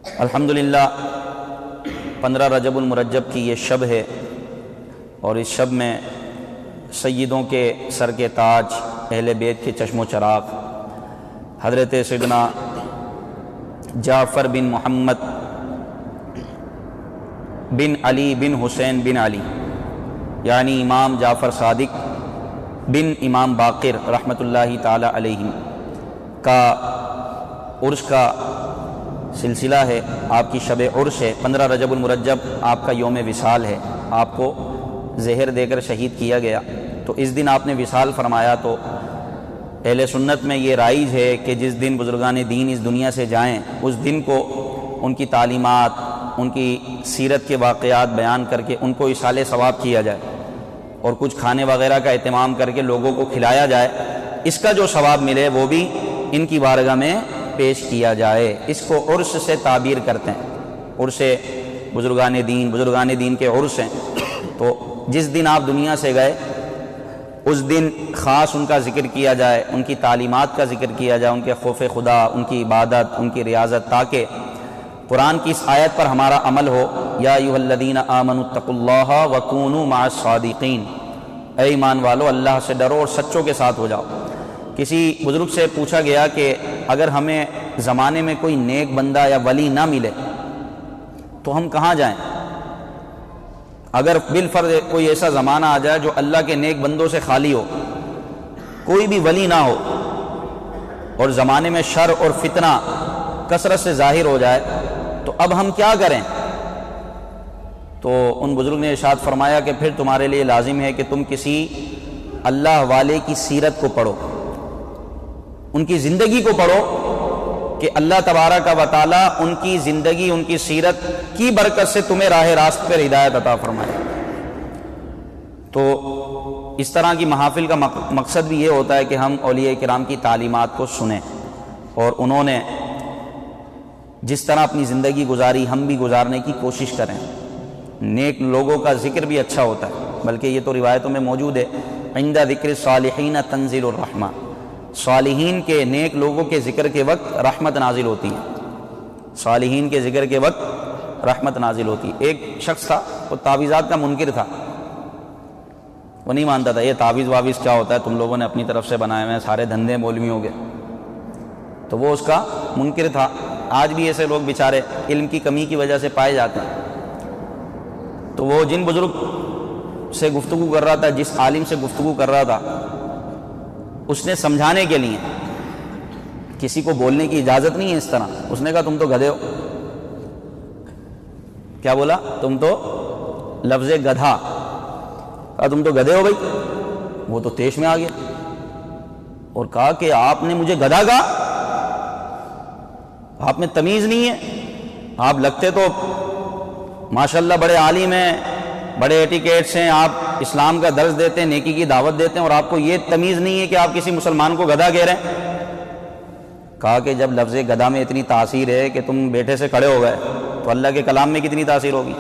الحمدللہ 15 رجب المرجب کی یہ شب ہے، اور اس شب میں سیدوں کے سر کے تاج، اہل بیت کے چشم و چراغ، حضرت سیدنا جعفر بن محمد بن علی بن حسین بن علی، یعنی امام جعفر صادق بن امام باقر رحمۃ اللہ تعالی علیہ کا عرس کا سلسلہ ہے۔ آپ کی شب عرس ہے، 15 رجب المرجب آپ کا یوم وصال ہے، آپ کو زہر دے کر شہید کیا گیا، تو اس دن آپ نے وصال فرمایا۔ تو اہل سنت میں یہ رائج ہے کہ جس دن بزرگان دین اس دنیا سے جائیں، اس دن کو ان کی تعلیمات، ان کی سیرت کے واقعات بیان کر کے ان کو ایصال ثواب کیا جائے، اور کچھ کھانے وغیرہ کا اہتمام کر کے لوگوں کو کھلایا جائے، اس کا جو ثواب ملے وہ بھی ان کی بارگاہ میں پیش کیا جائے۔ اس کو عرس سے تعبیر کرتے ہیں، عرس بزرگان دین کے عرس ہیں۔ تو جس دن آپ دنیا سے گئے اس دن خاص ان کا ذکر کیا جائے، ان کی تعلیمات کا ذکر کیا جائے، ان کے خوف خدا، ان کی عبادت، ان کی ریاضت، تاکہ قرآن کی اس آیت پر ہمارا عمل ہو، یا ایھا الذین آمنوا اتقوا اللہ وکونوا مع الصادقین، اے ایمان والو اللہ سے ڈرو اور سچوں کے ساتھ ہو جاؤ۔ کسی بزرگ سے پوچھا گیا کہ اگر ہمیں زمانے میں کوئی نیک بندہ یا ولی نہ ملے تو ہم کہاں جائیں؟ اگر بالفرض کوئی ایسا زمانہ آ جائے جو اللہ کے نیک بندوں سے خالی ہو، کوئی بھی ولی نہ ہو، اور زمانے میں شر اور فتنہ کثرت سے ظاہر ہو جائے، تو اب ہم کیا کریں؟ تو ان بزرگ نے ارشاد فرمایا کہ پھر تمہارے لیے لازم ہے کہ تم کسی اللہ والے کی سیرت کو پڑھو، ان کی زندگی کو پڑھو، کہ اللہ تبارک و تعالی ان کی زندگی، ان کی سیرت کی برکت سے تمہیں راہ راست پر ہدایت عطا فرمائے۔ تو اس طرح کی محافل کا مقصد بھی یہ ہوتا ہے کہ ہم اولیاء کرام کی تعلیمات کو سنیں، اور انہوں نے جس طرح اپنی زندگی گزاری ہم بھی گزارنے کی کوشش کریں۔ نیک لوگوں کا ذکر بھی اچھا ہوتا ہے، بلکہ یہ تو روایتوں میں موجود ہے، عند ذکر الصالحین تنزل الرحمہ، صالحین کے، نیک لوگوں کے ذکر کے وقت رحمت نازل ہوتی ہے، صالحین کے ذکر کے وقت رحمت نازل ہوتی ہے۔ ایک شخص تھا، وہ تعویذات کا منکر تھا، وہ نہیں مانتا تھا یہ تعویذ واویز کیا ہوتا ہے، تم لوگوں نے اپنی طرف سے بنائے ہوئے ہیں، سارے دھندے مولویوں کے، تو وہ اس کا منکر تھا۔ آج بھی ایسے لوگ بیچارے علم کی کمی کی وجہ سے پائے جاتے ہیں۔ تو وہ جن بزرگ سے گفتگو کر رہا تھا، جس عالم سے گفتگو کر رہا تھا، اس نے سمجھانے کے لیے، کسی کو بولنے کی اجازت نہیں ہے اس طرح، اس نے کہا تم تو گدھے ہو۔ کیا بولا؟ تم تو، لفظ گدھا کہا، تم تو گدھے ہو بھائی۔ وہ تو تیش میں آ گیا اور کہا کہ آپ نے مجھے گدھا کہا، آپ میں تمیز نہیں ہے، آپ لگتے تو ماشاءاللہ بڑے عالم ہیں، بڑے ایٹیکیٹس ہیں، آپ اسلام کا درس دیتے ہیں، نیکی کی دعوت دیتے ہیں، اور آپ کو یہ تمیز نہیں ہے کہ آپ کسی مسلمان کو گدھا کہہ رہے ہیں۔ کہا کہ جب لفظ گدھا میں اتنی تاثیر ہے کہ تم بیٹھے سے کھڑے ہو گئے، تو اللہ کے کلام میں کتنی تاثیر ہوگی؟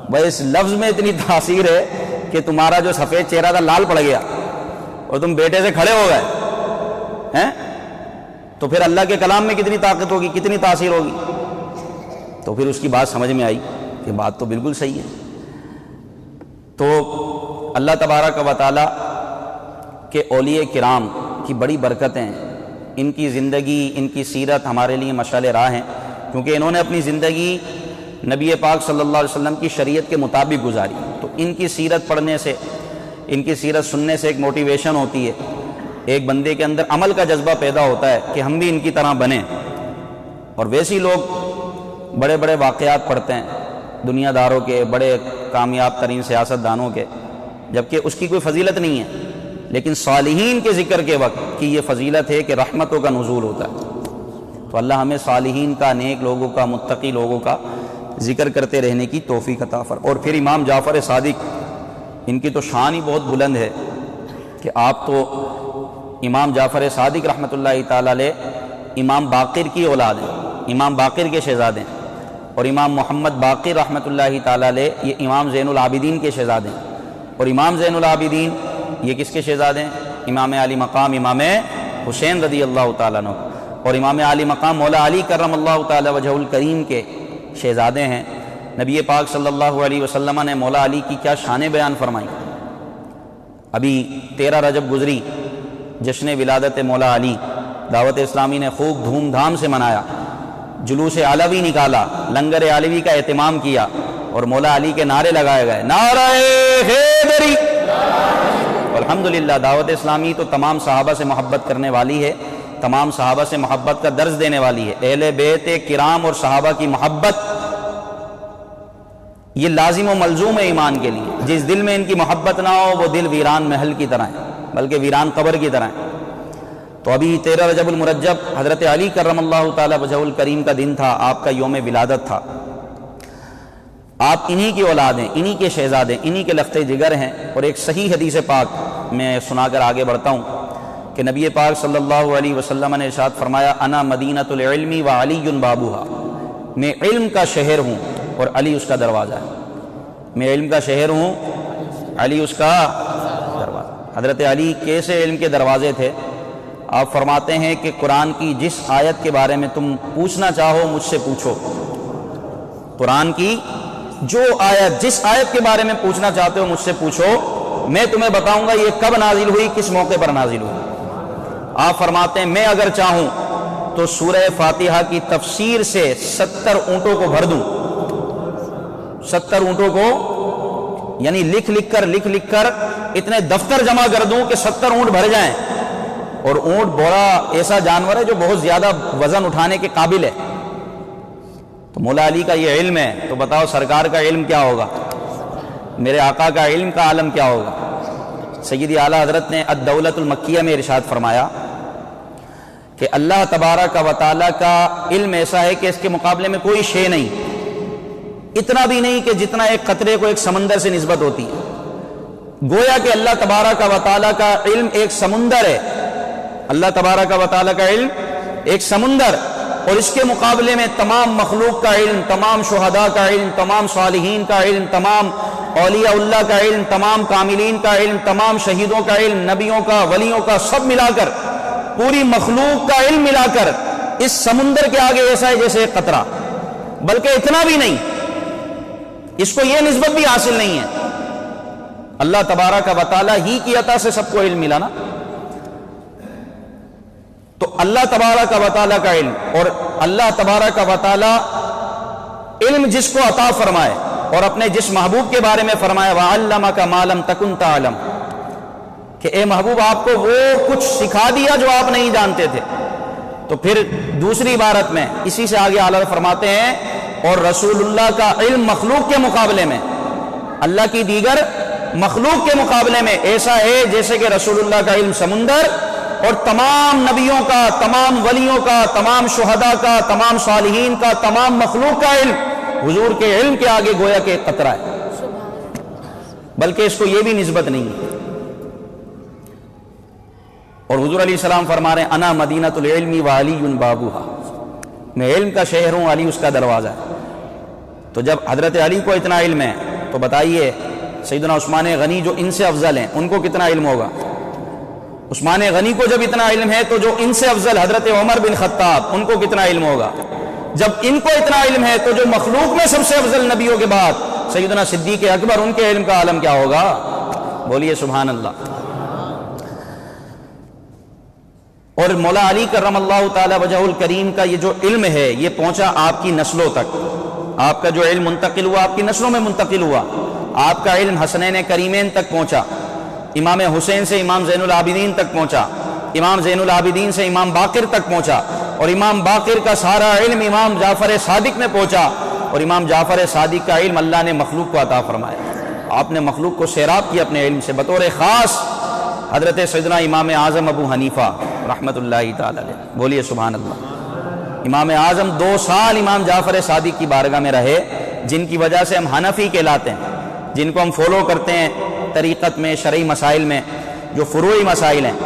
بھائی اس لفظ میں اتنی تاثیر ہے کہ تمہارا جو سفید چہرہ تھا لال پڑ گیا اور تم بیٹھے سے کھڑے ہو گئے ہیں، تو پھر اللہ کے کلام میں کتنی طاقت ہوگی، کتنی تاثیر ہوگی؟ تو پھر اس کی بات سمجھ میں آئی کہ بات تو بالکل صحیح ہے۔ تو اللہ تبارک و تعالی کے اولیاء کرام کی بڑی برکتیں ہیں، ان کی زندگی، ان کی سیرت ہمارے لیے مشعل راہ ہیں، کیونکہ انہوں نے اپنی زندگی نبی پاک صلی اللہ علیہ وسلم کی شریعت کے مطابق گزاری۔ تو ان کی سیرت پڑھنے سے، ان کی سیرت سننے سے ایک موٹیویشن ہوتی ہے، ایک بندے کے اندر عمل کا جذبہ پیدا ہوتا ہے کہ ہم بھی ان کی طرح بنیں۔ اور ویسے ہی لوگ بڑے بڑے واقعات پڑھتے ہیں دنیا داروں کے، بڑے کامیاب ترین سیاست دانوں کے، جبکہ اس کی کوئی فضیلت نہیں ہے، لیکن صالحین کے ذکر کے وقت کی یہ فضیلت ہے کہ رحمتوں کا نزول ہوتا ہے۔ تو اللہ ہمیں صالحین کا، نیک لوگوں کا، متقی لوگوں کا ذکر کرتے رہنے کی توفیق عطا فرمائے۔ اور پھر امام جعفر صادق، ان کی تو شان ہی بہت بلند ہے کہ آپ تو امام جعفر صادق رحمۃ اللہ تعالی علیہ امام باقر کی اولاد ہیں، امام باقر کے شہزادے ہیں، اور امام محمد باقر رحمۃ اللہ تعالی علیہ یہ امام زین العابدین کے شہزادے ہیں، اور امام زین العابدین یہ کس کے شہزادے ہیں؟ امام علی مقام امام حسین رضی اللہ تعالیٰ عنہ، اور امام عالی مقام مولا علی کرم اللہ تعالی وجہ الکریم کے شہزادے ہیں۔ نبی پاک صلی اللہ علیہ وسلم نے مولا علی کی کیا شانیں بیان فرمائی۔ ابھی 13 رجب گزری، جشن ولادت مولا علی دعوت اسلامی نے خوب دھوم دھام سے منایا، جلوس علوی نکالا، لنگر علوی کا اہتمام کیا اور مولا علی کے نعرے لگائے گئے، نعرہ حیدری۔ الحمدللہ دعوت اسلامی تو تمام صحابہ سے محبت کرنے والی ہے، تمام صحابہ سے محبت کا درس دینے والی ہے۔ اہل بیت کرام اور صحابہ کی محبت یہ لازم و ملزوم ہے ایمان کے لیے۔ جس دل میں ان کی محبت نہ ہو وہ دل ویران محل کی طرح ہے، بلکہ ویران قبر کی طرح ہے۔ تو ابھی 13 رجب المرجب حضرت علی کرم اللہ تعالی وجہ الکریم کا دن تھا، آپ کا یوم ولادت تھا۔ آپ انہی کی اولاد ہیں، انہی کے شہزادے، انہی کے لخت جگر ہیں۔ اور ایک صحیح حدیث پاک میں سنا کر آگے بڑھتا ہوں کہ نبی پاک صلی اللہ علیہ وسلم نے ارشاد فرمایا، انا مدینۃ العلم و علی بابوہا، میں علم کا شہر ہوں اور علی اس کا دروازہ ہے۔ میں علم کا شہر ہوں، علی اس کا دروازہ۔ حضرت علی کیسے علم کے دروازے تھے؟ آپ فرماتے ہیں کہ قرآن کی جس آیت کے بارے میں تم پوچھنا چاہو مجھ سے پوچھو۔ قرآن کی جو آیت، جس آیت کے بارے میں پوچھنا چاہتے ہو مجھ سے پوچھو، میں تمہیں بتاؤں گا یہ کب نازل ہوئی، کس موقع پر نازل ہوئی۔ آپ فرماتے ہیں میں اگر چاہوں تو سورہ فاتحہ کی تفسیر سے 70 اونٹوں کو بھر دوں، 70 اونٹوں کو، یعنی لکھ لکھ کر اتنے دفتر جمع کر دوں کہ 70 اونٹ بھر جائیں۔ اور اونٹ بوڑا ایسا جانور ہے جو بہت زیادہ وزن اٹھانے کے قابل ہے۔ تو مولا علی کا یہ علم ہے، تو بتاؤ سرکار کا علم کیا ہوگا، میرے آقا کا علم کا عالم کیا ہوگا۔ سیدی اعلیٰ حضرت نے الدولۃ المکیہ میں ارشاد فرمایا کہ اللہ تبارک و تعالیٰ کا علم ایسا ہے کہ اس کے مقابلے میں کوئی شے نہیں، اتنا بھی نہیں کہ جتنا ایک قطرے کو ایک سمندر سے نسبت ہوتی ہے۔ گویا کہ اللہ تبارک و تعالیٰ کا علم ایک سمندر ہے، اللہ تبارک و تعالیٰ کا علم ایک سمندر، اور اس کے مقابلے میں تمام مخلوق کا علم، تمام شہداء کا علم، تمام صالحین کا علم، تمام اولیاء اللہ کا علم، تمام کاملین کا علم، تمام شہیدوں کا علم، نبیوں کا، ولیوں کا، سب ملا کر، پوری مخلوق کا علم ملا کر اس سمندر کے آگے ایسا ہے جیسے ایک قطرہ، بلکہ اتنا بھی نہیں، اس کو یہ نسبت بھی حاصل نہیں ہے۔ اللہ تبارک و تعالیٰ ہی کی عطا سے سب کو علم ملا نا۔ تو اللہ تبارک و تعالیٰ کا علم، اور اللہ تبارک و تعالیٰ علم جس کو عطا فرمائے اور اپنے جس محبوب کے بارے میں فرمایا وَعَلَّمَكَ مَا لَمْ تَكُنْ تَعْلَمْ، کہ اے محبوب آپ کو وہ کچھ سکھا دیا جو آپ نہیں جانتے تھے۔ تو پھر دوسری عبارت میں اسی سے آگے اعلیٰ فرماتے ہیں اور رسول اللہ کا علم مخلوق کے مقابلے میں، اللہ کی دیگر مخلوق کے مقابلے میں ایسا ہے جیسے کہ رسول اللہ کا علم سمندر، اور تمام نبیوں کا، تمام ولیوں کا، تمام شہداء کا، تمام صالحین کا، تمام مخلوق کا علم حضور کے علم کے آگے گویا کہ ایک قطرہ ہے، بلکہ اس کو یہ بھی نسبت نہیں ہے۔ اور حضور علیہ السلام فرما رہے ہیں انا مدینۃ العلم و علی بابوہا، میں علم کا شہر ہوں، علی اس کا دروازہ ہے۔ تو جب حضرت علی کو اتنا علم ہے تو بتائیے سیدنا عثمان غنی جو ان سے افضل ہیں ان کو کتنا علم ہوگا۔ عثمان غنی کو جب اتنا علم ہے تو جو ان سے افضل حضرت عمر بن خطاب ان کو کتنا علم ہوگا۔ جب ان کو اتنا علم ہے تو جو مخلوق میں سب سے افضل نبیوں کے بعد سیدنا صدیق اکبر، ان کے علم کا عالم کیا ہوگا، بولیے سبحان اللہ۔ اور مولا علی کرم اللہ تعالی وجہ الکریم کا یہ جو علم ہے یہ پہنچا آپ کی نسلوں تک، آپ کا جو علم منتقل ہوا آپ کی نسلوں میں منتقل ہوا۔ آپ کا علم حسنین کریمین تک پہنچا، امام حسین سے امام زین العابدین تک پہنچا، امام زین العابدین سے امام باقر تک پہنچا، اور امام باقر کا سارا علم امام جعفر صادق میں پہنچا، اور امام جعفر صادق کا علم اللہ نے مخلوق کو عطا فرمایا۔ آپ نے مخلوق کو سیراب کیا اپنے علم سے، بطور خاص حضرت سیدنا امام اعظم ابو حنیفہ رحمۃ اللہ تعالی علیہ، بولیے سبحان اللہ۔ امام اعظم 2 سال امام جعفر صادق کی بارگاہ میں رہے، جن کی وجہ سے ہم حنفی کہلاتے ہیں، جن کو ہم فالو کرتے ہیں طریقت میں، شرعی مسائل میں جو فروعی مسائل ہیں،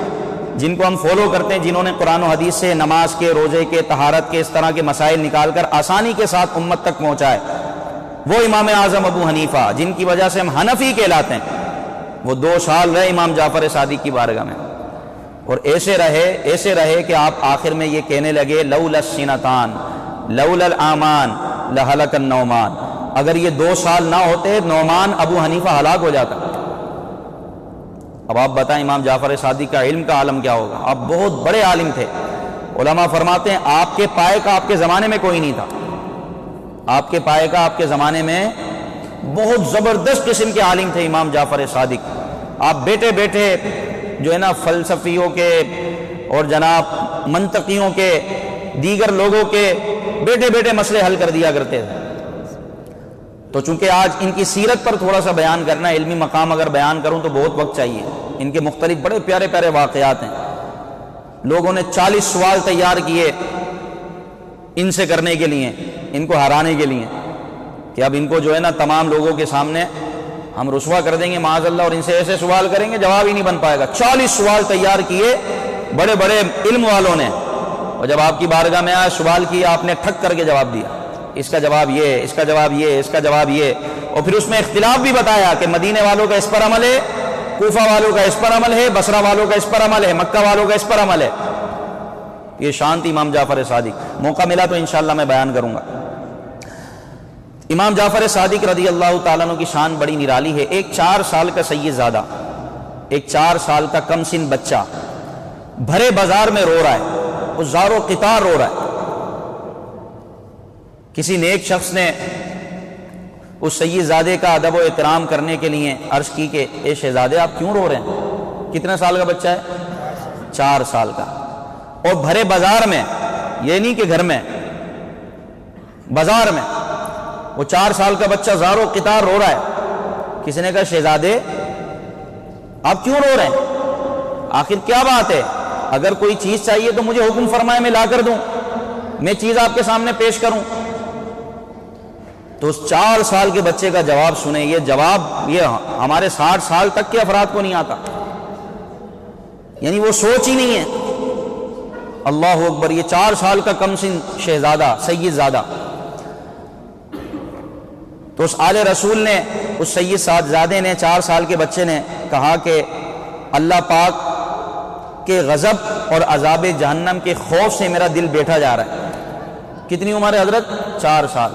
جن کو ہم فالو کرتے ہیں، جنہوں نے قرآن و حدیث سے نماز کے، روزے کے، طہارت کے، اس طرح کے مسائل نکال کر آسانی کے ساتھ امت تک پہنچائے، وہ امام اعظم ابو حنیفہ جن کی وجہ سے ہم حنفی کہلاتے ہیں، وہ 2 سال رہے امام جعفر صادق کی بارگاہ میں۔ اور ایسے رہے کہ آپ آخر میں یہ کہنے لگے لولا السنتان لولا العامان لہلک النعمان، اگر یہ 2 سال نہ ہوتے نعمان ابو حنیفہ ہلاک ہو جاتا۔ اب آپ بتائیں امام جعفر صادق کا علم کا عالم کیا ہوگا؟ آپ بہت بڑے عالم تھے۔ علماء فرماتے ہیں آپ کے پائے کا آپ کے زمانے میں کوئی نہیں تھا، آپ کے پائے کا آپ کے زمانے میں بہت زبردست قسم کے عالم تھے امام جعفر صادق۔ آپ بیٹھے بیٹھے جو ہے نا فلسفیوں کے اور جناب منطقیوں کے دیگر لوگوں کے بیٹھے بیٹھے مسئلے حل کر دیا کرتے تھے۔ تو چونکہ آج ان کی سیرت پر تھوڑا سا بیان کرنا، علمی مقام اگر بیان کروں تو بہت وقت چاہیے۔ ان کے مختلف بڑے پیارے پیارے واقعات ہیں۔ لوگوں نے 40 سوال تیار کیے ان سے کرنے کے لیے، ان کو ہرانے کے لیے، کہ اب ان کو جو ہے نا تمام لوگوں کے سامنے ہم رسوا کر دیں گے معاذ اللہ، اور ان سے ایسے سوال کریں گے جواب ہی نہیں بن پائے گا۔ 40 سوال تیار کیے بڑے بڑے علم والوں نے، اور جب آپ کی بارگاہ میں آیا سوال کیا آپ نے ٹھک کر کے جواب دیا، اس کا جواب یہ، اس کا جواب یہ، اس کا جواب یہ، اور پھر اس میں اختلاف بھی بتایا کہ مدینے والوں کا اس پر عمل ہے، کوفہ والوں کا اس پر عمل ہے، بصرہ والوں کا اس پر عمل ہے، مکہ والوں کا اس پر عمل ہے۔ یہ شان تھی امام جعفر صادق۔ موقع ملا تو انشاءاللہ میں بیان کروں گا۔ امام جعفر صادق رضی اللہ تعالیٰ عنہ کی شان بڑی نرالی ہے۔ ایک 4 سال کا سید زادہ، ایک 4 سال کا کم سن بچہ بھرے بازار میں رو رہا ہے، وہ زار و قطار رو رہا ہے۔ کسی نیک شخص نے اس سید زادے کا ادب و احترام کرنے کے لیے عرض کی کہ اے شہزادے آپ کیوں رو رہے ہیں؟ کتنے سال کا بچہ ہے؟ 4 سال کا، اور بھرے بازار میں، یہ نہیں کہ گھر میں، بازار میں وہ 4 سال کا بچہ زار و قطار رو رہا ہے۔ کسی نے کہا شہزادے آپ کیوں رو رہے ہیں؟ آخر کیا بات ہے؟ اگر کوئی چیز چاہیے تو مجھے حکم فرمائے میں لا کر دوں، میں چیز آپ کے سامنے پیش کروں۔ تو اس 4 سال کے بچے کا جواب سنیں، یہ جواب یہ ہمارے 60 سال تک کے افراد کو نہیں آتا، یعنی وہ سوچ ہی نہیں ہے۔ اللہ اکبر، یہ 4 سال کا کم سن شہزادہ سید زادہ۔ تو اس آل رسول نے، اس سید زادے نے، 4 سال کے بچے نے کہا کہ اللہ پاک کے غضب اور عذاب جہنم کے خوف سے میرا دل بیٹھا جا رہا ہے۔ کتنی عمر ہے حضرت؟ 4 سال۔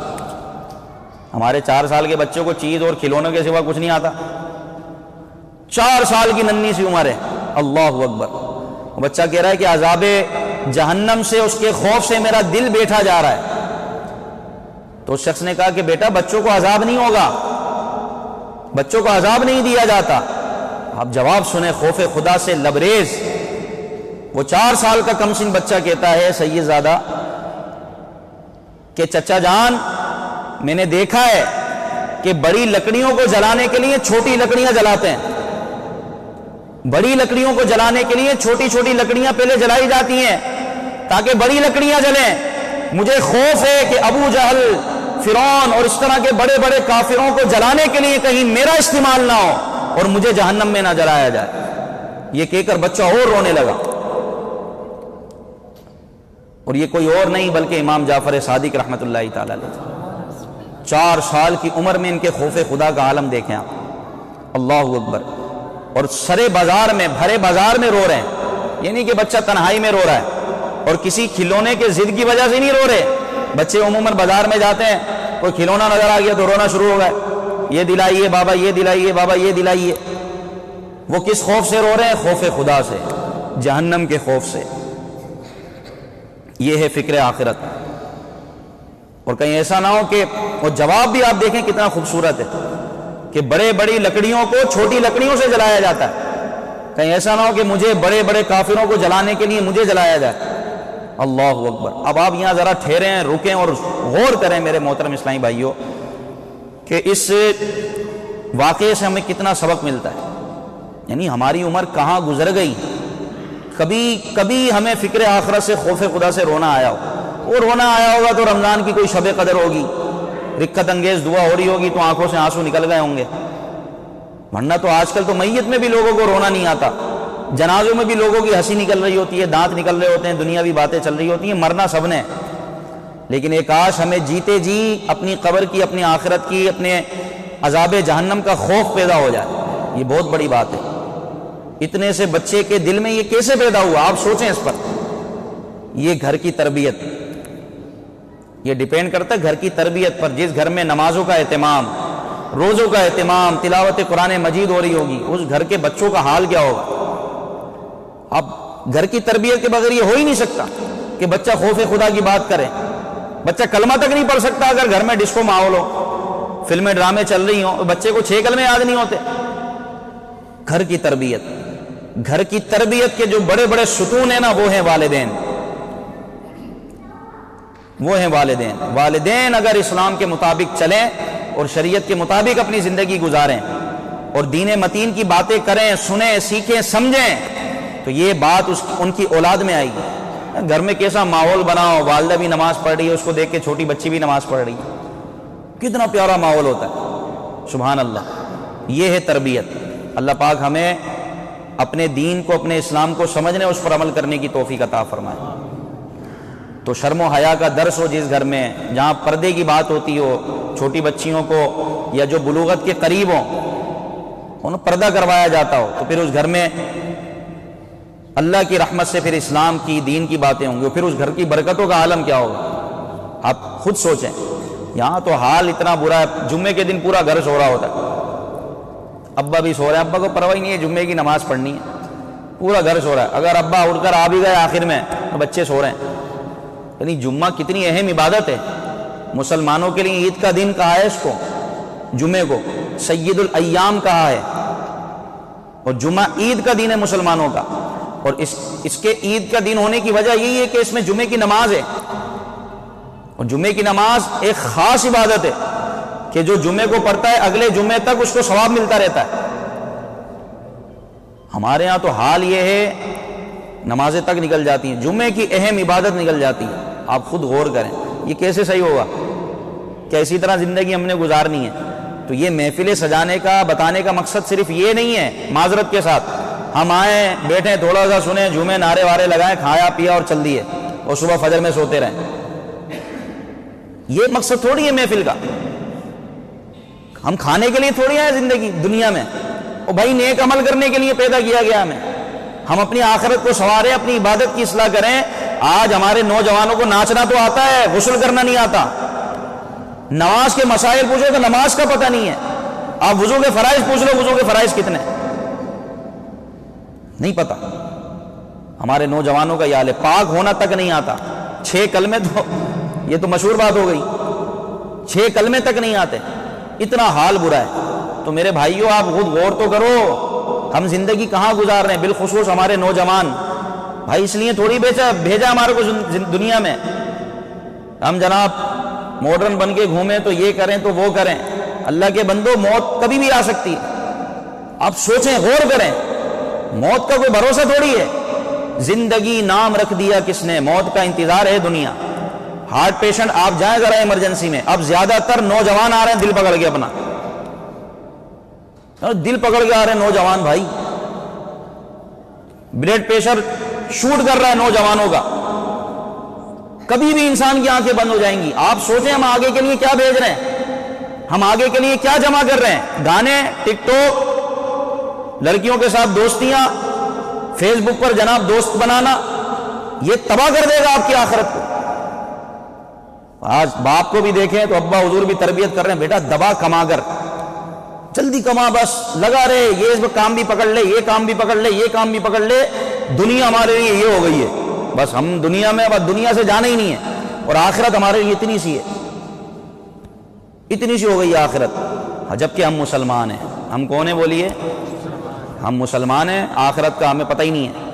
ہمارے 4 سال کے بچوں کو چیز اور کھلونوں کے سوا کچھ نہیں آتا، 4 سال کی ننھی سی عمر ہے۔ اللہ اکبر۔ بچہ کہہ رہا ہے کہ عذاب جہنم سے، اس کے خوف سے میرا دل بیٹھا جا رہا ہے۔ تو اس شخص نے کہا کہ بیٹا بچوں کو عذاب نہیں ہوگا، بچوں کو عذاب نہیں دیا جاتا۔ آپ جواب سنیں خوف خدا سے لبریز۔ وہ 4 سال کا کم سن بچہ کہتا ہے سید زادہ کہ چچا جان میں نے دیکھا ہے کہ بڑی لکڑیوں کو جلانے کے لیے چھوٹی لکڑیاں جلاتے ہیں، بڑی لکڑیوں کو جلانے کے لیے چھوٹی چھوٹی لکڑیاں پہلے جلائی جاتی ہیں تاکہ بڑی لکڑیاں جلیں۔ مجھے خوف ہے کہ ابو جہل، فرعون اور اس طرح کے بڑے بڑے کافروں کو جلانے کے لیے کہیں میرا استعمال نہ ہو اور مجھے جہنم میں نہ جلایا جائے۔ یہ کہہ کر بچہ اور رونے لگا، اور یہ کوئی اور نہیں بلکہ امام جعفر صادق رحمۃ اللہ تعالی علیہ۔ 4 سال کی عمر میں ان کے خوف خدا کا عالم دیکھیں آپ، اللہ اکبر۔ اور سرے بازار میں، بھرے بازار میں رو رہے ہیں، یہ نہیں کہ بچہ تنہائی میں رو رہا ہے اور کسی کھلونے کے ضد کی وجہ سے نہیں رو رہے۔ بچے عموماً بازار میں جاتے ہیں، کوئی کھلونا نظر آ گیا تو رونا شروع ہو گئے، یہ دلائیے بابا، یہ دلائیے بابا، یہ دلائیے۔ وہ کس خوف سے رو رہے ہیں؟ خوف خدا سے، جہنم کے خوف سے۔ یہ ہے فکر آخرت۔ اور کہیں ایسا نہ ہو کہ وہ جواب بھی آپ دیکھیں کتنا خوبصورت ہے کہ بڑے بڑی لکڑیوں کو چھوٹی لکڑیوں سے جلایا جاتا ہے۔ کہیں ایسا نہ ہو کہ مجھے بڑے بڑے کافروں کو جلانے کے لیے مجھے جلایا جائے۔ اللہ اکبر۔ اب آپ یہاں ذرا ٹھہریں، رکیں اور غور کریں میرے محترم اسلامی بھائیوں کہ اس واقعے سے ہمیں کتنا سبق ملتا ہے، یعنی ہماری عمر کہاں گزر گئی۔ کبھی ہمیں فکر آخرت سے، خوف خدا سے رونا آیا ہو، وہ رونا آیا ہوگا تو رمضان کی کوئی شب قدر ہوگی، رکت انگیز دعا ہو رہی ہوگی تو آنکھوں سے آنسو نکل گئے ہوں گے، ورنہ تو آج کل تو میت میں بھی لوگوں کو رونا نہیں آتا، جنازوں میں بھی لوگوں کی ہنسی نکل رہی ہوتی ہے، دانت نکل رہے ہوتے ہیں، دنیاوی باتیں چل رہی ہوتی ہیں، مرنا سب نے۔ لیکن ایک کاش ہمیں جیتے جی اپنی قبر کی، اپنی آخرت کی، اپنے عذاب جہنم کا خوف پیدا ہو جائے، یہ بہت بڑی بات ہے۔ اتنے سے بچے کے دل میں یہ کیسے پیدا ہوا؟ آپ سوچیں اس پر. یہ گھر کی تربیت، یہ ڈیپینڈ کرتا ہے گھر کی تربیت پر. جس گھر میں نمازوں کا اہتمام، روزوں کا اہتمام، تلاوت قرآن مجید ہو رہی ہوگی، اس گھر کے بچوں کا حال کیا ہوگا؟ اب گھر کی تربیت کے بغیر یہ ہو ہی نہیں سکتا کہ بچہ خوف خدا کی بات کرے. بچہ کلمہ تک نہیں پڑھ سکتا اگر گھر میں ڈسکو ماحول ہو، فلمیں ڈرامے چل رہی ہوں، بچے کو 6 کلمے یاد نہیں ہوتے. گھر کی تربیت، گھر کی تربیت کے جو بڑے بڑے ستون ہیں نا، وہ ہیں والدین. وہ ہیں والدین. والدین اگر اسلام کے مطابق چلیں اور شریعت کے مطابق اپنی زندگی گزاریں اور دین متین کی باتیں کریں، سنیں، سیکھیں، سمجھیں، تو یہ بات ان کی اولاد میں آئے گی. گھر میں کیسا ماحول بناؤ، والدہ بھی نماز پڑھ رہی ہے، اس کو دیکھ کے چھوٹی بچی بھی نماز پڑھ رہی ہے، کتنا پیارا ماحول ہوتا ہے. سبحان اللہ. یہ ہے تربیت. اللہ پاک ہمیں اپنے دین کو، اپنے اسلام کو سمجھنے، اس پر عمل کرنے کی توفیق عطا فرمائے. تو شرم و حیا کا درس ہو جس گھر میں، جہاں پردے کی بات ہوتی ہو، چھوٹی بچیوں کو یا جو بلوغت کے قریب ہوں انہیں پردہ کروایا جاتا ہو، تو پھر اس گھر میں اللہ کی رحمت سے پھر اسلام کی، دین کی باتیں ہوں گی. پھر اس گھر کی برکتوں کا عالم کیا ہوگا؟ آپ خود سوچیں. یہاں تو حال اتنا برا ہے، جمعے کے دن پورا گھر سو رہا ہوتا ہے، ابا بھی سو رہے ہیں، ابا کو پرواہ نہیں ہے جمعے کی نماز پڑھنی ہے، پورا گھر سو رہا ہے. اگر ابا اٹھ کر آ بھی گئے آخر میں تو بچے سو رہے ہیں. یعنی جمعہ کتنی اہم عبادت ہے مسلمانوں کے لیے. عید کا دن کہا ہے اس کو، جمعے کو سید الایام کہا ہے، اور جمعہ عید کا دن ہے مسلمانوں کا. اور اس کے عید کا دن ہونے کی وجہ یہی ہے کہ اس میں جمعے کی نماز ہے، اور جمعے کی نماز ایک خاص عبادت ہے کہ جو جمعے کو پڑھتا ہے اگلے جمعے تک اس کو ثواب ملتا رہتا ہے. ہمارے ہاں تو حال یہ ہے نمازیں تک نکل جاتی ہیں، جمعے کی اہم عبادت نکل جاتی ہے. آپ خود غور کریں یہ کیسے صحیح ہوگا؟ کیا اسی طرح زندگی ہم نے گزارنی ہے؟ تو یہ محفلیں سجانے کا، بتانے کا مقصد صرف یہ نہیں ہے معذرت کے ساتھ ہم آئیں بیٹھیں تھوڑا سا سنیں، جمعے نعرے وارے لگائیں، کھایا پیا اور چل دیے اور صبح فجر میں سوتے رہیں. یہ مقصد تھوڑی ہے محفل کا. ہم کھانے کے لیے تھوڑی آئے زندگی دنیا میں، اور بھائی نیک عمل کرنے کے لیے پیدا کیا گیا ہمیں. ہم اپنی آخرت کو سنواریں، اپنی عبادت کی اصلاح کریں. آج ہمارے نوجوانوں کو ناچنا تو آتا ہے، غسل کرنا نہیں آتا. نماز کے مسائل پوچھو تو نماز کا پتہ نہیں ہے. آپ وضو کے فرائض پوچھ لو، وضو کے فرائض کتنے نہیں پتہ. ہمارے نوجوانوں کا یہ حال ہے، پاک ہونا تک نہیں آتا. 6 کلمے تو یہ تو مشہور بات ہو گئی، 6 کلمے تک نہیں آتے. اتنا حال برا ہے. تو میرے بھائیوں آپ خود غور تو کرو، ہم زندگی کہاں گزار رہے ہیں، بالخصوص ہمارے نوجوان بھائی. اس لیے تھوڑی بھیجا ہمارے کو دنیا میں ہم جناب ماڈرن بن کے گھومیں تو یہ کریں تو وہ کریں. اللہ کے بندو، موت کبھی بھی آ سکتی ہے. آپ سوچیں، غور کریں. موت کا کوئی بھروسہ تھوڑی ہے. زندگی نام رکھ دیا کس نے، موت کا انتظار ہے دنیا. ہارٹ پیشنٹ آپ جائیں ذرا ایمرجنسی میں، اب زیادہ تر نوجوان آ رہے ہیں دل پکڑ کے، اپنا دل پکڑ کے آ رہے ہیں نوجوان بھائی. بلڈ پریشر شوٹ کر رہا ہے نوجوانوں کا. کبھی بھی انسان کی آنکھیں بند ہو جائیں گی. آپ سوچیں ہم آگے کے لیے کیا بھیج رہے ہیں، ہم آگے کے لیے کیا جمع کر رہے ہیں. گانے، ٹک ٹاک، لڑکیوں کے ساتھ دوستیاں، فیس بک پر جناب دوست بنانا، یہ تباہ کر دے گا آپ کی آخرت کو. آج باپ کو بھی دیکھیں تو ابا حضور بھی تربیت کر رہے ہیں، بیٹا دبا کما کر، جلدی کما، بس لگا رہے، یہ کام بھی پکڑ لے، یہ کام بھی پکڑ لے، یہ کام بھی پکڑ لے. دنیا ہمارے لیے یہ ہو گئی ہے، بس ہم دنیا میں بس دنیا سے جانا ہی نہیں ہے. اور آخرت ہمارے لیے اتنی سی ہے، اتنی سی ہو گئی ہے آخرت. جبکہ ہم مسلمان ہیں. ہم کون ہیں بولیے؟ ہم مسلمان ہیں. آخرت کا ہمیں پتہ ہی نہیں ہے.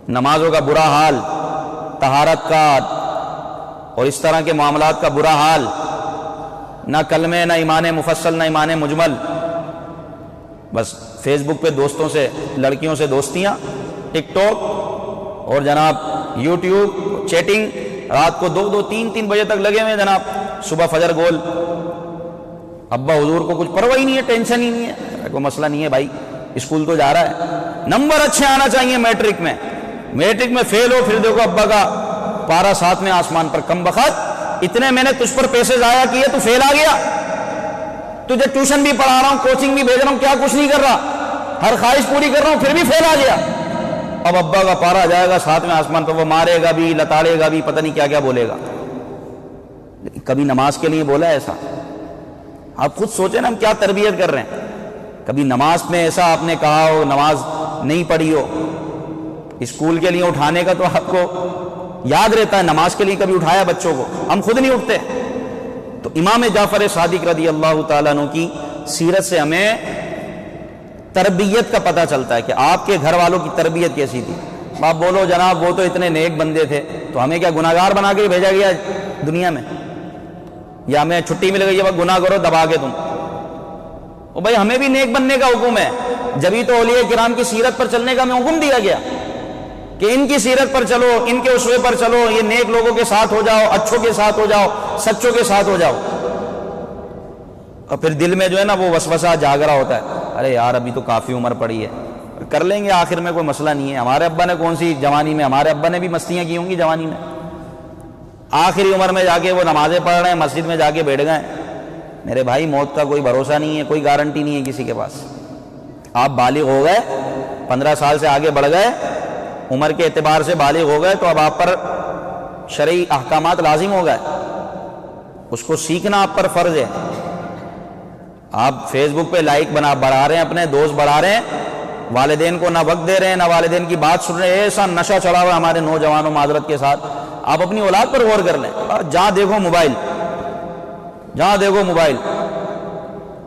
نمازوں کا برا حال، طہارت کا اور اس طرح کے معاملات کا برا حال. نہ کلمے، نہ ایمان مفصل، نہ ایمان مجمل. بس فیس بک پہ دوستوں سے، لڑکیوں سے دوستیاں، ٹک ٹاک اور جناب یوٹیوب چیٹنگ. رات کو 2-2 3-3 بجے تک لگے ہوئے جناب. صبح فجر گول. ابا حضور کو کچھ پرواہ ہی نہیں ہے، ٹینشن ہی نہیں ہے. کوئی مسئلہ نہیں ہے بھائی، اسکول تو جا رہا ہے. نمبر اچھے آنا چاہیے میٹرک میں. میٹرک میں فیل ہو، پھر دیکھو ابا کا پارا 7ویں آسمان پر. کم بخت، اتنے میں نے تجھ پر پیسے ضائع کیے، تو فیل آ گیا. تجھے ٹیوشن بھی پڑھا رہا ہوں، کوچنگ بھی بھیج رہا ہوں، کیا کچھ نہیں کر رہا. ہر خواہش پوری کر رہا ہوں پھر بھی فیل آ گیا. اب ابا کا پارا جائے گا ساتھ میں آسمان پہ, وہ مارے گا بھی, لتاڑے گا بھی, پتہ نہیں کیا کیا بولے گا. کبھی نماز کے لیے بولا ایسا؟ آپ خود سوچیں نا ہم کیا تربیت کر رہے ہیں. کبھی نماز میں ایسا آپ نے کہا ہو, نماز نہیں پڑھی ہو, اسکول کے لیے اٹھانے کا تو آپ کو یاد رہتا ہے, نماز کے لیے کبھی اٹھایا بچوں کو؟ ہم خود نہیں اٹھتے. تو امام جعفر صادق رضی اللہ تعالیٰ عنہ کی سیرت سے ہمیں تربیت کا پتہ چلتا ہے کہ آپ کے گھر والوں کی تربیت کیسی تھی. آپ بولو جناب وہ تو اتنے نیک بندے تھے, تو ہمیں کیا گناہگار بنا کے بھیجا گیا دنیا میں, یا ہمیں چھٹی مل گئی ہے گناہ کرو دبا کے تم؟ او بھائی ہمیں بھی نیک بننے کا حکم ہے, جبھی تو اولیاء کرام کی سیرت پر چلنے کا ہمیں حکم دیا گیا کہ ان کی سیرت پر چلو, ان کے اسوے پر چلو, یہ نیک لوگوں کے ساتھ ہو جاؤ, اچھوں کے ساتھ ہو جاؤ, سچوں کے ساتھ ہو جاؤ. اور پھر دل میں جو ہے نا وہ وسوسہ جاگ رہا ہوتا ہے, ارے یار ابھی تو کافی عمر پڑی ہے, کر لیں گے آخر میں, کوئی مسئلہ نہیں ہے. ہمارے ابا نے کون سی جوانی میں, ہمارے ابا نے بھی مستیاں کی ہوں گی جوانی میں, آخری عمر میں جا کے وہ نمازیں پڑھ رہے ہیں, مسجد میں جا کے بیٹھ گئے. میرے بھائی موت کا کوئی بھروسہ نہیں ہے, کوئی گارنٹی نہیں ہے کسی کے پاس. آپ بالغ ہو گئے, 15 سال سے آگے بڑھ گئے, عمر کے اعتبار سے بالغ ہو گئے, تو اب آپ پر شرعی احکامات لازم ہو گئے, اس کو سیکھنا آپ پر فرض ہے. آپ فیس بک پہ لائک بڑھا رہے ہیں, اپنے دوست بڑھا رہے ہیں, والدین کو نہ وقت دے رہے ہیں, نہ والدین کی بات سن رہے ہیں. ایسا نشہ چڑھا ہوا ہے ہمارے نوجوانوں معذرت کے ساتھ. آپ اپنی اولاد پر غور کر لیں, جہاں دیکھو موبائل, جہاں دیکھو موبائل,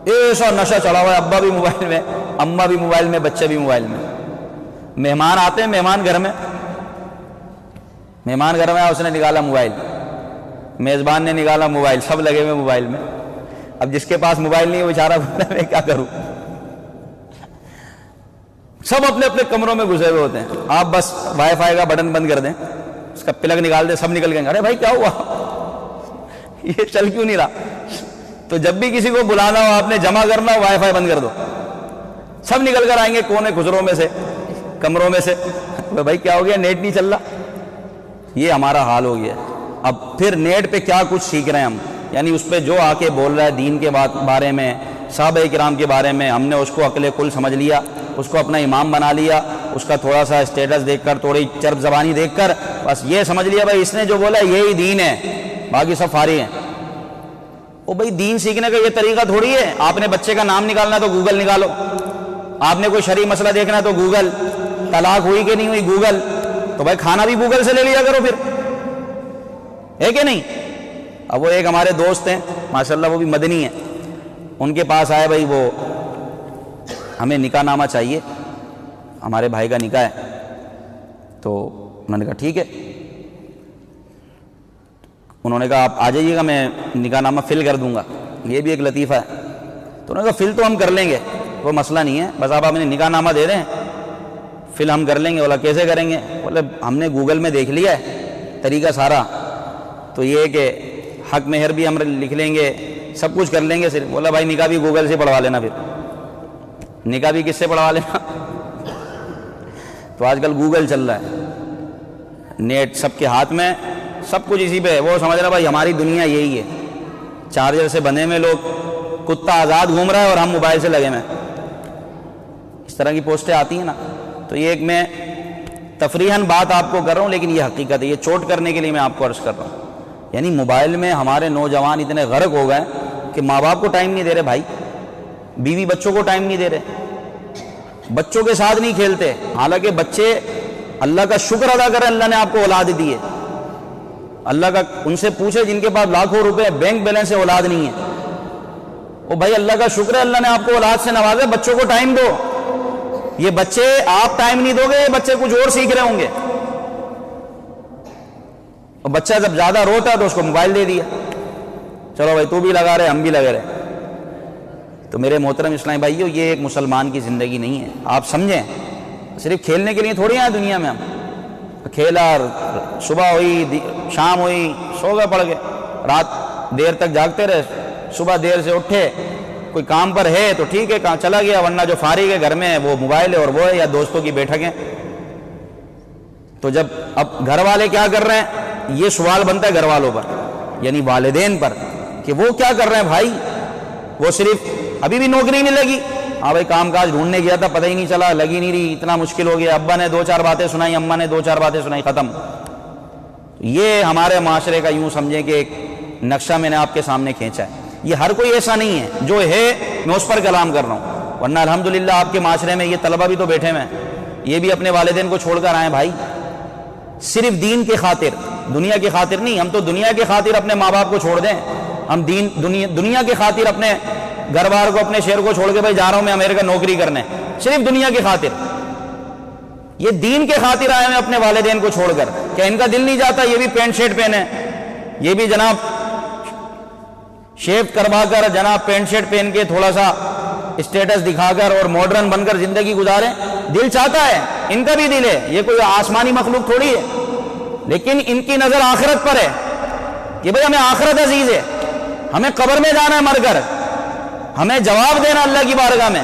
ایسا نشہ چڑھا ہوا ہے. ابا بھی موبائل میں, اماں بھی موبائل میں, بچے بھی موبائل میں. مہمان آتے ہیں, مہمان گھر میں آیا, اس نے نکالا موبائل, میزبان نے نکالا موبائل, سب لگے ہوئے موبائل میں. اب جس کے پاس موبائل نہیں ہے بیچارہ میں کیا کروں, سب اپنے اپنے کمروں میں گھسے ہوئے ہوتے ہیں. آپ بس وائی فائی کا بٹن بند کر دیں, اس کا پلگ نکال دیں, سب نکل گئے. ارے بھائی کیا ہوا, یہ چل کیوں نہیں رہا؟ تو جب بھی کسی کو بلانا ہو, آپ نے جمع کرنا ہو, وائی فائی بند کر دو, سب نکل کر آئیں گے کونے خسروں میں سے, کمروں میں سے. بھائی کیا ہو گیا, نیٹ نہیں چل رہا. یہ ہمارا حال ہو گیا. اب پھر نیٹ پہ کیا کچھ سیکھ رہے ہیں ہم, یعنی اس پہ جو آ کے بول رہا ہے دین کے بارے میں, صحابہ کرام کے بارے میں, ہم نے اس کو عقل کل سمجھ لیا, اس کو اپنا امام بنا لیا, اس کا تھوڑا سا اسٹیٹس دیکھ کر, تھوڑی چرب زبانی دیکھ کر بس یہ سمجھ لیا بھائی اس نے جو بولا یہی دین ہے, باقی سب فارغ ہیں. او بھائی دین سیکھنے کا یہ طریقہ تھوڑی ہے. آپ نے بچے کا نام نکالنا تو گوگل نکالو, آپ نے کوئی شرعی مسئلہ دیکھنا تو گوگل, طلاق ہوئی کہ نہیں ہوئی گوگل, تو بھائی کھانا بھی گوگل سے لے لیا کرو پھر, ہے کہ نہیں؟ اب وہ ایک ہمارے دوست ہیں ماشاءاللہ, وہ بھی مدنی ہیں, ان کے پاس آئے, بھائی وہ ہمیں نکاح نامہ چاہیے, ہمارے بھائی کا نکاح ہے. تو انہوں نے کہا ٹھیک ہے. انہوں نے کہا آپ آ جائیے گا, میں نکاح نامہ فل کر دوں گا. یہ بھی ایک لطیفہ ہے. تو انہوں نے کہا فل تو ہم کر لیں گے, وہ مسئلہ نہیں ہے, بس آپ ہمیں نکاح نامہ دے دیں, فل ہم کر لیں گے. بولا کیسے کریں گے؟ بولے ہم نے گوگل میں دیکھ لیا ہے طریقہ سارا, تو یہ کہ حق مہر بھی ہم لکھ لیں گے, سب کچھ کر لیں گے صرف. بولا بھائی نکاح بھی گوگل سے پڑھوا لینا, پھر نکاح بھی کس سے پڑھوا لینا؟ تو آج کل گوگل چل رہا ہے, نیٹ سب کے ہاتھ میں, سب کچھ اسی پہ. وہ سمجھ رہا بھائی ہماری دنیا یہی ہے, چارجر سے بندھے میں لوگ, کتا آزاد گھوم رہا ہے اور ہم موبائل سے لگے میں. اس طرح کی پوسٹیں آتی ہیں نا. تو یہ ایک میں تفریحاً بات آپ کو کر رہا ہوں, لیکن یہ حقیقت ہے, یہ چوٹ کرنے کے لیے میں آپ کو عرض کر رہا ہوں. یعنی موبائل میں ہمارے نوجوان اتنے غرق ہو گئے کہ ماں باپ کو ٹائم نہیں دے رہے, بھائی بیوی بچوں کو ٹائم نہیں دے رہے, بچوں کے ساتھ نہیں کھیلتے. حالانکہ بچے اللہ کا شکر ادا کریں, اللہ نے آپ کو اولاد دی ہے. اللہ کا ان سے پوچھے جن کے پاس لاکھوں روپے بینک بیلنس سے اولاد نہیں ہے, وہ بھائی اللہ کا شکر ہے, اللہ نے آپ کو اولاد سے نوازے, بچوں کو ٹائم دو. یہ بچے آپ ٹائم نہیں دو گے, یہ بچے کچھ اور سیکھ رہے ہوں گے. اور بچہ جب زیادہ روتا تو اس کو موبائل دے دیا, چلو بھائی تو بھی لگا رہے, ہم بھی لگے رہے. تو میرے محترم اسلامی بھائیو, یہ ایک مسلمان کی زندگی نہیں ہے. آپ سمجھیں, صرف کھیلنے کے لیے تھوڑی ہیں دنیا میں. ہم کھیلا, صبح ہوئی شام ہوئی سو گئے, پڑ گئے, رات دیر تک جاگتے رہے, صبح دیر سے اٹھے, کوئی کام پر ہے تو ٹھیک ہے کہاں چلا گیا, ورنہ جو فارغ ہے گھر میں وہ موبائل ہے اور وہ ہے, یا دوستوں کی بیٹھک ہے. تو جب اب گھر والے کیا کر رہے ہیں, یہ سوال بنتا ہے گھر والوں پر, یعنی والدین پر, کہ وہ کیا کر رہے ہیں بھائی. وہ صرف ابھی بھی نوکری نہیں لگی, ہاں بھائی کام کاج ڈھونڈنے گیا تھا، پتہ ہی نہیں چلا، لگی نہیں رہی، اتنا مشکل ہو گیا، ابا نے 2-4 باتیں سنائی، اماں نے 2-4 باتیں سنائی، ختم۔ یہ ہمارے معاشرے کا یوں سمجھیں کہ ایک نقشہ میں نے آپ کے سامنے کھینچا ہے۔ یہ ہر کوئی ایسا نہیں ہے، جو ہے میں اس پر کلام کر رہا ہوں، ورنہ الحمدللہ آپ کے معاشرے میں یہ طلبہ بھی تو بیٹھے ہوئے ہیں، یہ بھی اپنے والدین کو چھوڑ کر آئے بھائی، صرف دین کے خاطر، دنیا کی خاطر نہیں۔ ہم تو دنیا کی خاطر اپنے ماں باپ کو چھوڑ دیں، ہم دنیا کی خاطر اپنے گھر بار کو، اپنے شہر کو چھوڑ کے بھائی جا رہا ہوں میں امریکہ نوکری کرنے، صرف دنیا کی خاطر۔ یہ دین کے خاطر آئے ہیں اپنے والدین کو چھوڑ کر، کیا ان کا دل نہیں جاتا یہ بھی پینٹ شرٹ پہنے، یہ بھی جناب شیو کروا کر، جناب پینٹ شرٹ پہن کے تھوڑا سا اسٹیٹس دکھا کر اور ماڈرن بن کر زندگی گزاریں؟ دل چاہتا ہے، ان کا بھی دل ہے، یہ کوئی آسمانی مخلوق تھوڑی ہے، لیکن ان کی نظر آخرت پر ہے کہ بھئی ہمیں آخرت عزیز ہے، ہمیں قبر میں جانا ہے مر کر، ہمیں جواب دینا اللہ کی بارگاہ میں،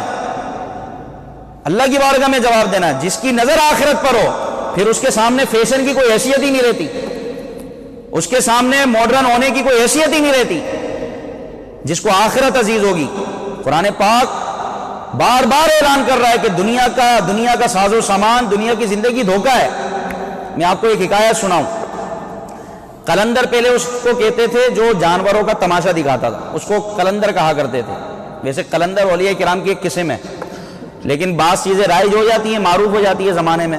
اللہ کی بارگاہ میں جواب دینا۔ جس کی نظر آخرت پر ہو پھر اس کے سامنے فیشن کی کوئی حیثیت ہی نہیں رہتی، اس کے سامنے ماڈرن ہونے کی کوئی حیثیت ہی نہیں رہتی۔ جس کو آخرت عزیز ہوگی، قرآن پاک بار بار اعلان کر رہا ہے کہ دنیا کا ساز و سامان، دنیا کی زندگی دھوکہ ہے۔ میں آپ کو ایک حکایت سناؤں۔ قلندر پہلے اس کو کہتے تھے جو جانوروں کا تماشا دکھاتا تھا، اس کو قلندر کہا کرتے تھے۔ ویسے قلندر اولیاء کرام کی ایک قسم ہے، لیکن بعض چیزیں رائج ہو جاتی ہیں، معروف ہو جاتی ہے زمانے میں۔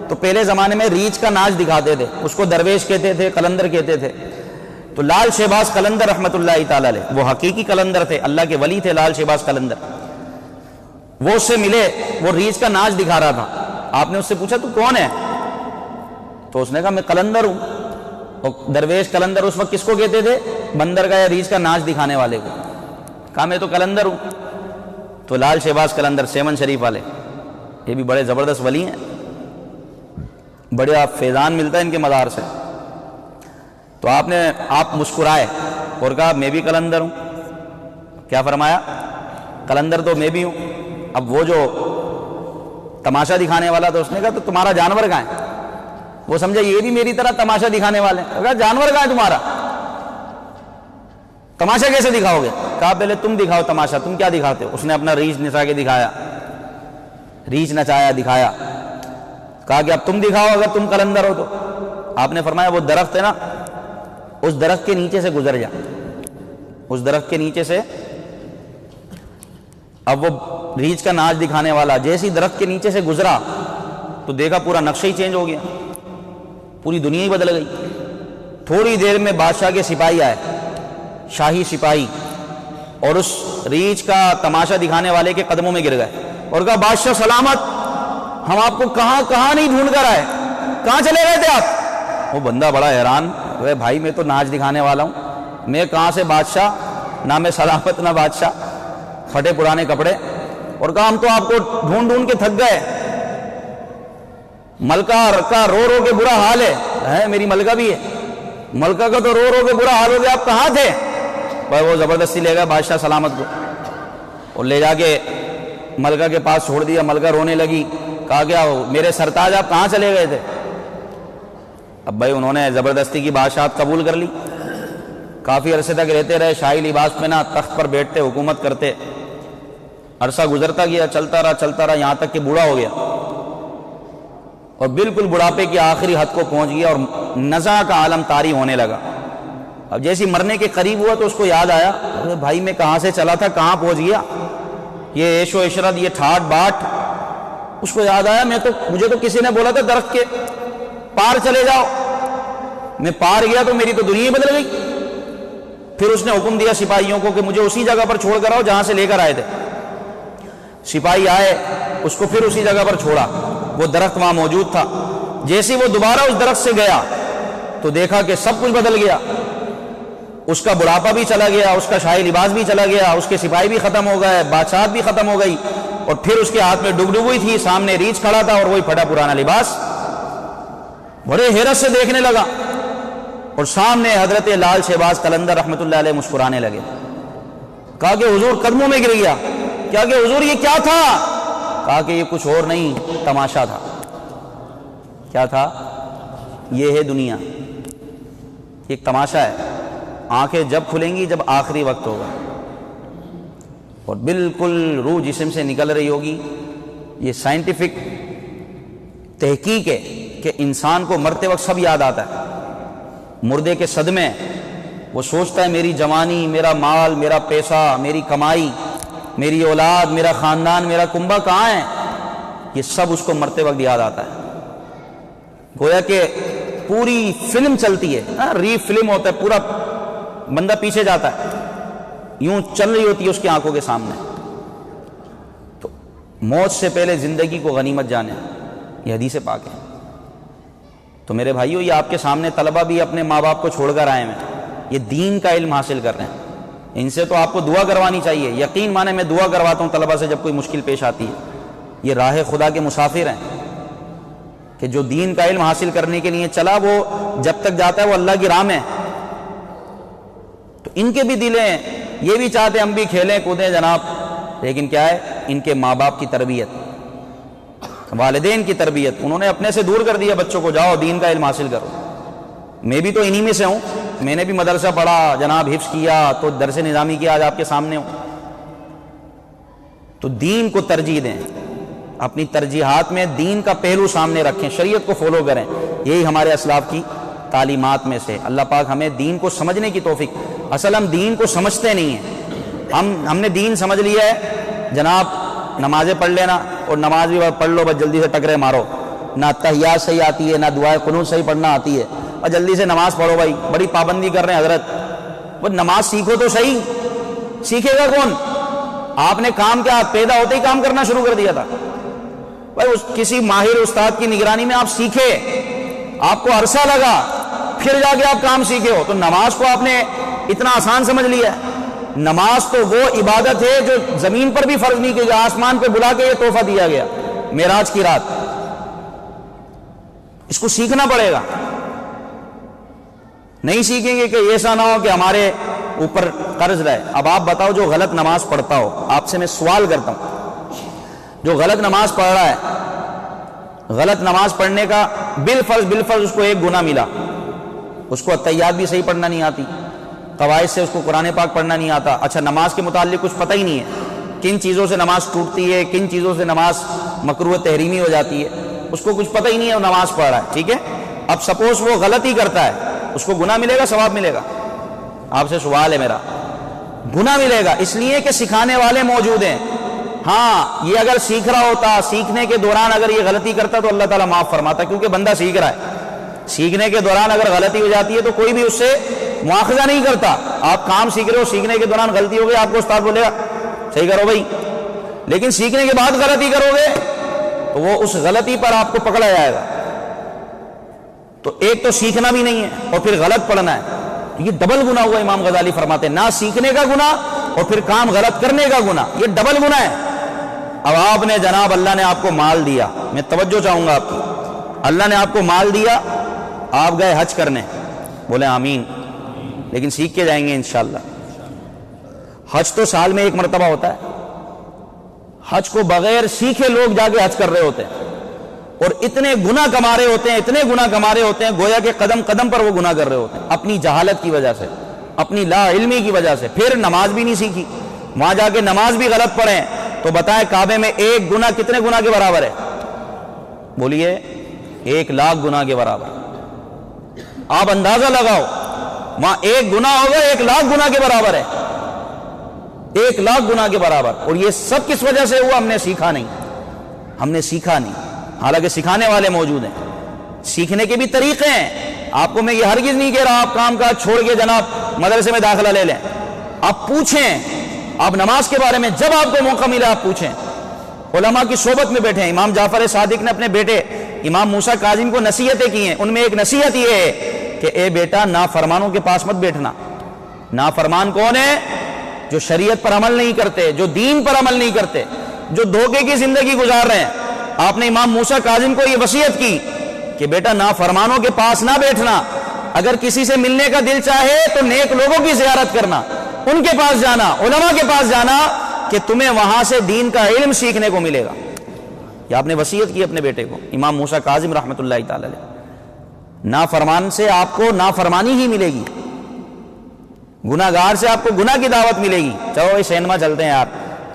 تو پہلے زمانے میں ریچھ کا ناچ دکھاتے تھے، اس کو درویش کہتے تھے، قلندر کہتے تھے۔ تو لال شہباز قلندر رحمۃ اللہ تعالی علیہ، وہ حقیقی قلندر تھے، اللہ کے ولی تھے لال شہباز قلندر۔ وہ اس سے ملے، وہ ریچھ کا ناچ دکھا رہا تھا۔ آپ نے اس سے پوچھا تو کون ہے؟ تو اس نے کہا میں قلندر ہوں۔ اور درویش قلندر اس وقت کس کو کہتے تھے؟ بندر کا یا ریچھ کا ناچ دکھانے والے کو۔ کہا میں تو قلندر ہوں۔ تو لال شہباز قلندر سیون شریف والے، یہ بھی بڑے زبردست ولی ہیں، بڑے فیضان ملتا ہے ان کے مزار سے۔ تو آپ مسکرائے اور کہا میں بھی قلندر ہوں۔ کیا فرمایا؟ قلندر تو میں بھی ہوں۔ اب وہ جو تماشا دکھانے والا تھا اس نے کہا تو تمہارا جانور کہاں ہے؟ وہ سمجھا یہ بھی میری طرح تماشا دکھانے والے ہیں۔ کہا جانور کہاں ہے تمہارا؟ تماشا کیسے دکھاؤ گے؟ کہا پہلے تم دکھاؤ تماشا، تم کیا دکھاتے ہو؟ اس نے اپنا ریچھ نچا کے دکھایا، ریچھ نچایا دکھایا۔ کہا کہ اب تم دکھاؤ اگر تم قلندر ہو تو۔ آپ نے فرمایا وہ درخت ہے نا، اس درخت کے نیچے سے گزر جا، اس درخت کے نیچے سے۔ اب وہ ریچھ کا ناچ دکھانے والا جیسی درخت کے نیچے سے گزرا تو دیکھا پورا نقشہ ہی چینج ہو گیا، پوری دنیا ہی بدل گئی۔ تھوڑی دیر میں بادشاہ کے سپاہی آئے، شاہی سپاہی، اور اس ریچھ کا تماشا دکھانے والے کے قدموں میں گر گئے اور کہا بادشاہ سلامت، ہم آپ کو کہاں کہاں نہیں ڈھونڈ کر آئے، کہاں چلے گئے تھے آپ؟ وہ بندہ بڑا حیران، بھائی میں تو ناچ دکھانے والا ہوں، میں کہاں سے بادشاہ، نہ میں سلامت نہ بادشاہ، پھٹے پرانے کپڑے۔ اور کہا ہم تو آپ کو ڈھونڈ ڈھونڈ کے تھک گئے، ملکہ کا رو رو کے برا حال ہے، میری ملکہ بھی ہے، ملکہ کا تو رو رو کے برا حال ہو گیا، آپ کہاں تھے؟ بھائی وہ زبردستی لے گیا بادشاہ سلامت کو اور لے جا کے ملکہ کے پاس چھوڑ دیا۔ ملکہ رونے لگی، کہا کیا ہو میرے سرتاج آپ کہاں چلے گئے تھے؟ اب بھائی انہوں نے زبردستی کی بادشاہت قبول کر لی، کافی عرصے تک رہتے رہے، شاہی لباس پہنا، تخت پر بیٹھتے، حکومت کرتے۔ عرصہ گزرتا گیا، چلتا رہا، یہاں تک کہ بوڑھا ہو گیا اور بالکل بڑھاپے کی آخری حد کو پہنچ گیا اور نزع کا عالم طاری ہونے لگا۔ اب جیسی مرنے کے قریب ہوا تو اس کو یاد آیا، بھائی میں کہاں سے چلا تھا، کہاں پہنچ گیا، یہ عیش و عشرت، یہ ٹھاٹ باٹ۔ اس کو یاد آیا مجھے تو کسی نے بولا تھا درخت کے پار چلے جاؤ، میں پار گیا تو میری تو دنیا ہی بدل گئی۔ پھر اس نے حکم دیا سپاہیوں کو کہ مجھے اسی جگہ پر چھوڑ کر آؤ جہاں سے لے کر آئے تھے۔ سپاہی آئے، اس کو پھر اسی جگہ پر چھوڑا، وہ درخت وہاں موجود تھا۔ جیسے وہ دوبارہ اس درخت سے گیا تو دیکھا کہ سب کچھ بدل گیا، اس کا بڑھاپا بھی چلا گیا، اس کا شاہی لباس بھی چلا گیا، اس کے سپاہی بھی ختم ہو گئے، بادشاہت بھی ختم ہو گئی، اور پھر اس کے ہاتھ میں ڈگڈگوئی تھی، سامنے ریچھ کھڑا تھا اور وہی پھٹا پرانا لباس۔ بڑے حیرت سے دیکھنے لگا اور سامنے حضرت لال شہباز قلندر رحمۃ اللہ علیہ مسکرانے لگے۔ کہا کہ حضور قدموں میں گر گیا، کیا کہ حضور یہ کیا تھا؟ کہا کہ یہ کچھ اور نہیں، تماشا تھا۔ کیا تھا؟ یہ ہے دنیا، ایک تماشا ہے، آنکھیں جب کھلیں گی جب آخری وقت ہوگا۔ اور بالکل روح جسم سے نکل رہی ہوگی. یہ سائنٹیفک تحقیق ہے کہ انسان کو مرتے وقت سب یاد آتا ہے. مردے کے صدمے وہ سوچتا ہے میری جوانی، میرا مال، میرا پیسہ، میری کمائی، میری اولاد، میرا خاندان، میرا کنبہ کہاں ہے. یہ سب اس کو مرتے وقت یاد آتا ہے. گویا کہ پوری فلم چلتی ہے، ری فلم ہوتا ہے، پورا بندہ پیچھے جاتا ہے، یوں چل رہی ہوتی ہے اس کی آنکھوں کے سامنے. تو موت سے پہلے زندگی کو غنیمت جانے، یہ حدیث پاک ہے. تو میرے بھائیو، یہ آپ کے سامنے طلبہ بھی اپنے ماں باپ کو چھوڑ کر آئے ہیں، یہ دین کا علم حاصل کر رہے ہیں. ان سے تو آپ کو دعا کروانی چاہیے. یقین مانے میں دعا کرواتا ہوں طلبہ سے جب کوئی مشکل پیش آتی ہے. یہ راہ خدا کے مسافر ہیں کہ جو دین کا علم حاصل کرنے کے لیے چلا، وہ جب تک جاتا ہے وہ اللہ کی راہ میں. تو ان کے بھی دل ہیں، یہ بھی چاہتے ہم بھی کھیلیں کودیں جناب، لیکن کیا ہے، ان کے ماں باپ کی تربیت، والدین کی تربیت انہوں نے اپنے سے دور کر دیا بچوں کو. جاؤ دین کا علم حاصل کرو. میں بھی تو انہی میں سے ہوں. میں نے بھی مدرسہ پڑھا جناب، حفظ کیا، تو درس نظامی کیا، آج آپ کے سامنے ہوں. تو دین کو ترجیح دیں، اپنی ترجیحات میں دین کا پہلو سامنے رکھیں، شریعت کو فالو کریں. یہی ہمارے اسلاف کی تعلیمات میں سے. اللہ پاک ہمیں دین کو سمجھنے کی توفیق. اصل ہم دین کو سمجھتے نہیں ہیں. ہم نے دین سمجھ لیا ہے جناب، نمازیں پڑھ لینا، اور نماز بھی پڑھ لو بس جلدی سے ٹکرے مارو. نہ تحیات صحیح آتی ہے، نہ دعائے قنوت صحیح پڑھنا آتی ہے، اور جلدی سے نماز پڑھو. بھائی بڑی پابندی کر رہے ہیں حضرت. وہ نماز سیکھو تو صحیح. سیکھے گا کون؟ آپ نے کام کیا، پیدا ہوتے ہی کام کرنا شروع کر دیا تھا. بھائی کسی ماہر استاد کی نگرانی میں آپ سیکھے، آپ کو عرصہ لگا، پھر جا کے آپ کام سیکھے ہو. تو نماز کو آپ نے اتنا آسان سمجھ لیا ہے. نماز تو وہ عبادت ہے جو زمین پر بھی فرض نہیں کی گئی، آسمان پہ بلا کے یہ تحفہ دیا گیا معراج کی رات. اس کو سیکھنا پڑے گا. نہیں سیکھیں گے کہ ایسا نہ ہو کہ ہمارے اوپر قرض رہے. اب آپ بتاؤ، جو غلط نماز پڑھتا ہو، آپ سے میں سوال کرتا ہوں، جو غلط نماز پڑھ رہا ہے، غلط نماز پڑھنے کا بالفرض اس کو ایک گناہ ملا. اس کو التحیات بھی صحیح پڑھنا نہیں آتی، قواعد سے اس کو قرآن پاک پڑھنا نہیں آتا. اچھا، نماز کے متعلق کچھ پتہ ہی نہیں ہے، کن چیزوں سے نماز ٹوٹتی ہے، کن چیزوں سے نماز مکروہ تحریمی ہو جاتی ہے، اس کو کچھ پتہ ہی نہیں ہے، وہ نماز پڑھ رہا ہے. ٹھیک ہے، اب سپوز وہ غلط ہی کرتا ہے، اس کو گناہ ملے گا ثواب ملے گا؟ آپ سے سوال ہے میرا. گناہ ملے گا، اس لیے کہ سکھانے والے موجود ہیں. ہاں، یہ اگر سیکھ رہا ہوتا، سیکھنے کے دوران اگر یہ غلطی کرتا تو اللہ تعالیٰ معاف فرماتا، کیونکہ بندہ سیکھ رہا ہے. سیکھنے کے دوران اگر غلطی ہو جاتی ہے تو کوئی بھی اس سے مواخذہ نہیں کرتا. آپ کام سیکھ رہے ہو، سیکھنے کے دوران غلطی ہو گئی، آپ کو استاد بولے گا صحیح کرو بھائی. لیکن سیکھنے کے بعد غلطی کرو گے تو وہ اس غلطی پر آپ کو پکڑا جائے گا. تو ایک تو سیکھنا بھی نہیں ہے اور پھر غلط پڑھنا ہے، یہ ڈبل گناہ ہوا. امام غزالی فرماتے ہیں، نہ سیکھنے کا گناہ اور پھر کام غلط کرنے کا گناہ، یہ ڈبل گناہ ہے. اب آپ نے جناب، اللہ نے آپ کو مال دیا، میں توجہ چاہوں گا آپ کی، اللہ نے آپ کو مال دیا، آپ گئے حج کرنے، بولے آمین، لیکن سیکھ کے جائیں گے انشاءاللہ. حج تو سال میں ایک مرتبہ ہوتا ہے. حج کو بغیر سیکھے لوگ جا کے حج کر رہے ہوتے ہیں اور اتنے گناہ کما رہے ہوتے ہیں، اتنے گناہ کما رہے ہوتے ہیں، گویا کہ قدم قدم پر وہ گناہ کر رہے ہوتے ہیں، اپنی جہالت کی وجہ سے، اپنی لا علمی کی وجہ سے. پھر نماز بھی نہیں سیکھی، وہاں جا کے نماز بھی غلط پڑھیں. تو بتائیں کعبے میں ایک گناہ کتنے گناہ کے برابر ہے؟ بولیے 1,00,000 گناہ کے برابر. آپ اندازہ لگاؤ، وہاں ایک گناہ ہوگا 1,00,000 گناہ کے برابر ہے، 1,00,000 گناہ کے برابر. اور یہ سب کس وجہ سے ہوا؟ ہم نے سیکھا نہیں، ہم نے سیکھا نہیں. حالانکہ سکھانے والے موجود ہیں، سیکھنے کے بھی طریقے ہیں. آپ کو میں یہ ہرگز نہیں کہہ رہا آپ کام کاج چھوڑ کے جناب مدرسے میں داخلہ لے لیں. آپ پوچھیں، آپ نماز کے بارے میں جب آپ کو موقع ملا آپ پوچھیں. علماء کی صحبت میں بیٹھے. امام جعفر صادق نے اپنے بیٹے امام موسیٰ کاظم کو نصیحتیں کی ہیں. ان میں ایک نصیحت یہ ہے کہ اے بیٹا، نافرمانوں کے پاس مت بیٹھنا. نافرمان کون ہے؟ جو شریعت پر عمل نہیں کرتے، جو دین پر عمل نہیں کرتے، جو دھوکے کی زندگی گزار رہے ہیں. آپ نے امام موسیٰ کاظم کو یہ وصیت کی کہ بیٹا نافرمانوں کے پاس نہ بیٹھنا. اگر کسی سے ملنے کا دل چاہے تو نیک لوگوں کی زیارت کرنا، ان کے پاس جانا، علماء کے پاس جانا، کہ تمہیں وہاں سے دین کا علم سیکھنے کو ملے گا. یہ آپ نے وصیت کی اپنے بیٹے کو، امام موسیٰ کاظم رحمۃ اللہ تعالی علیہ. نافرمان سے آپ کو نافرمانی ہی ملے گی، گناہ گار سے آپ کو گناہ کی دعوت ملے گی. چلو یہ سینما چلتے ہیں یار،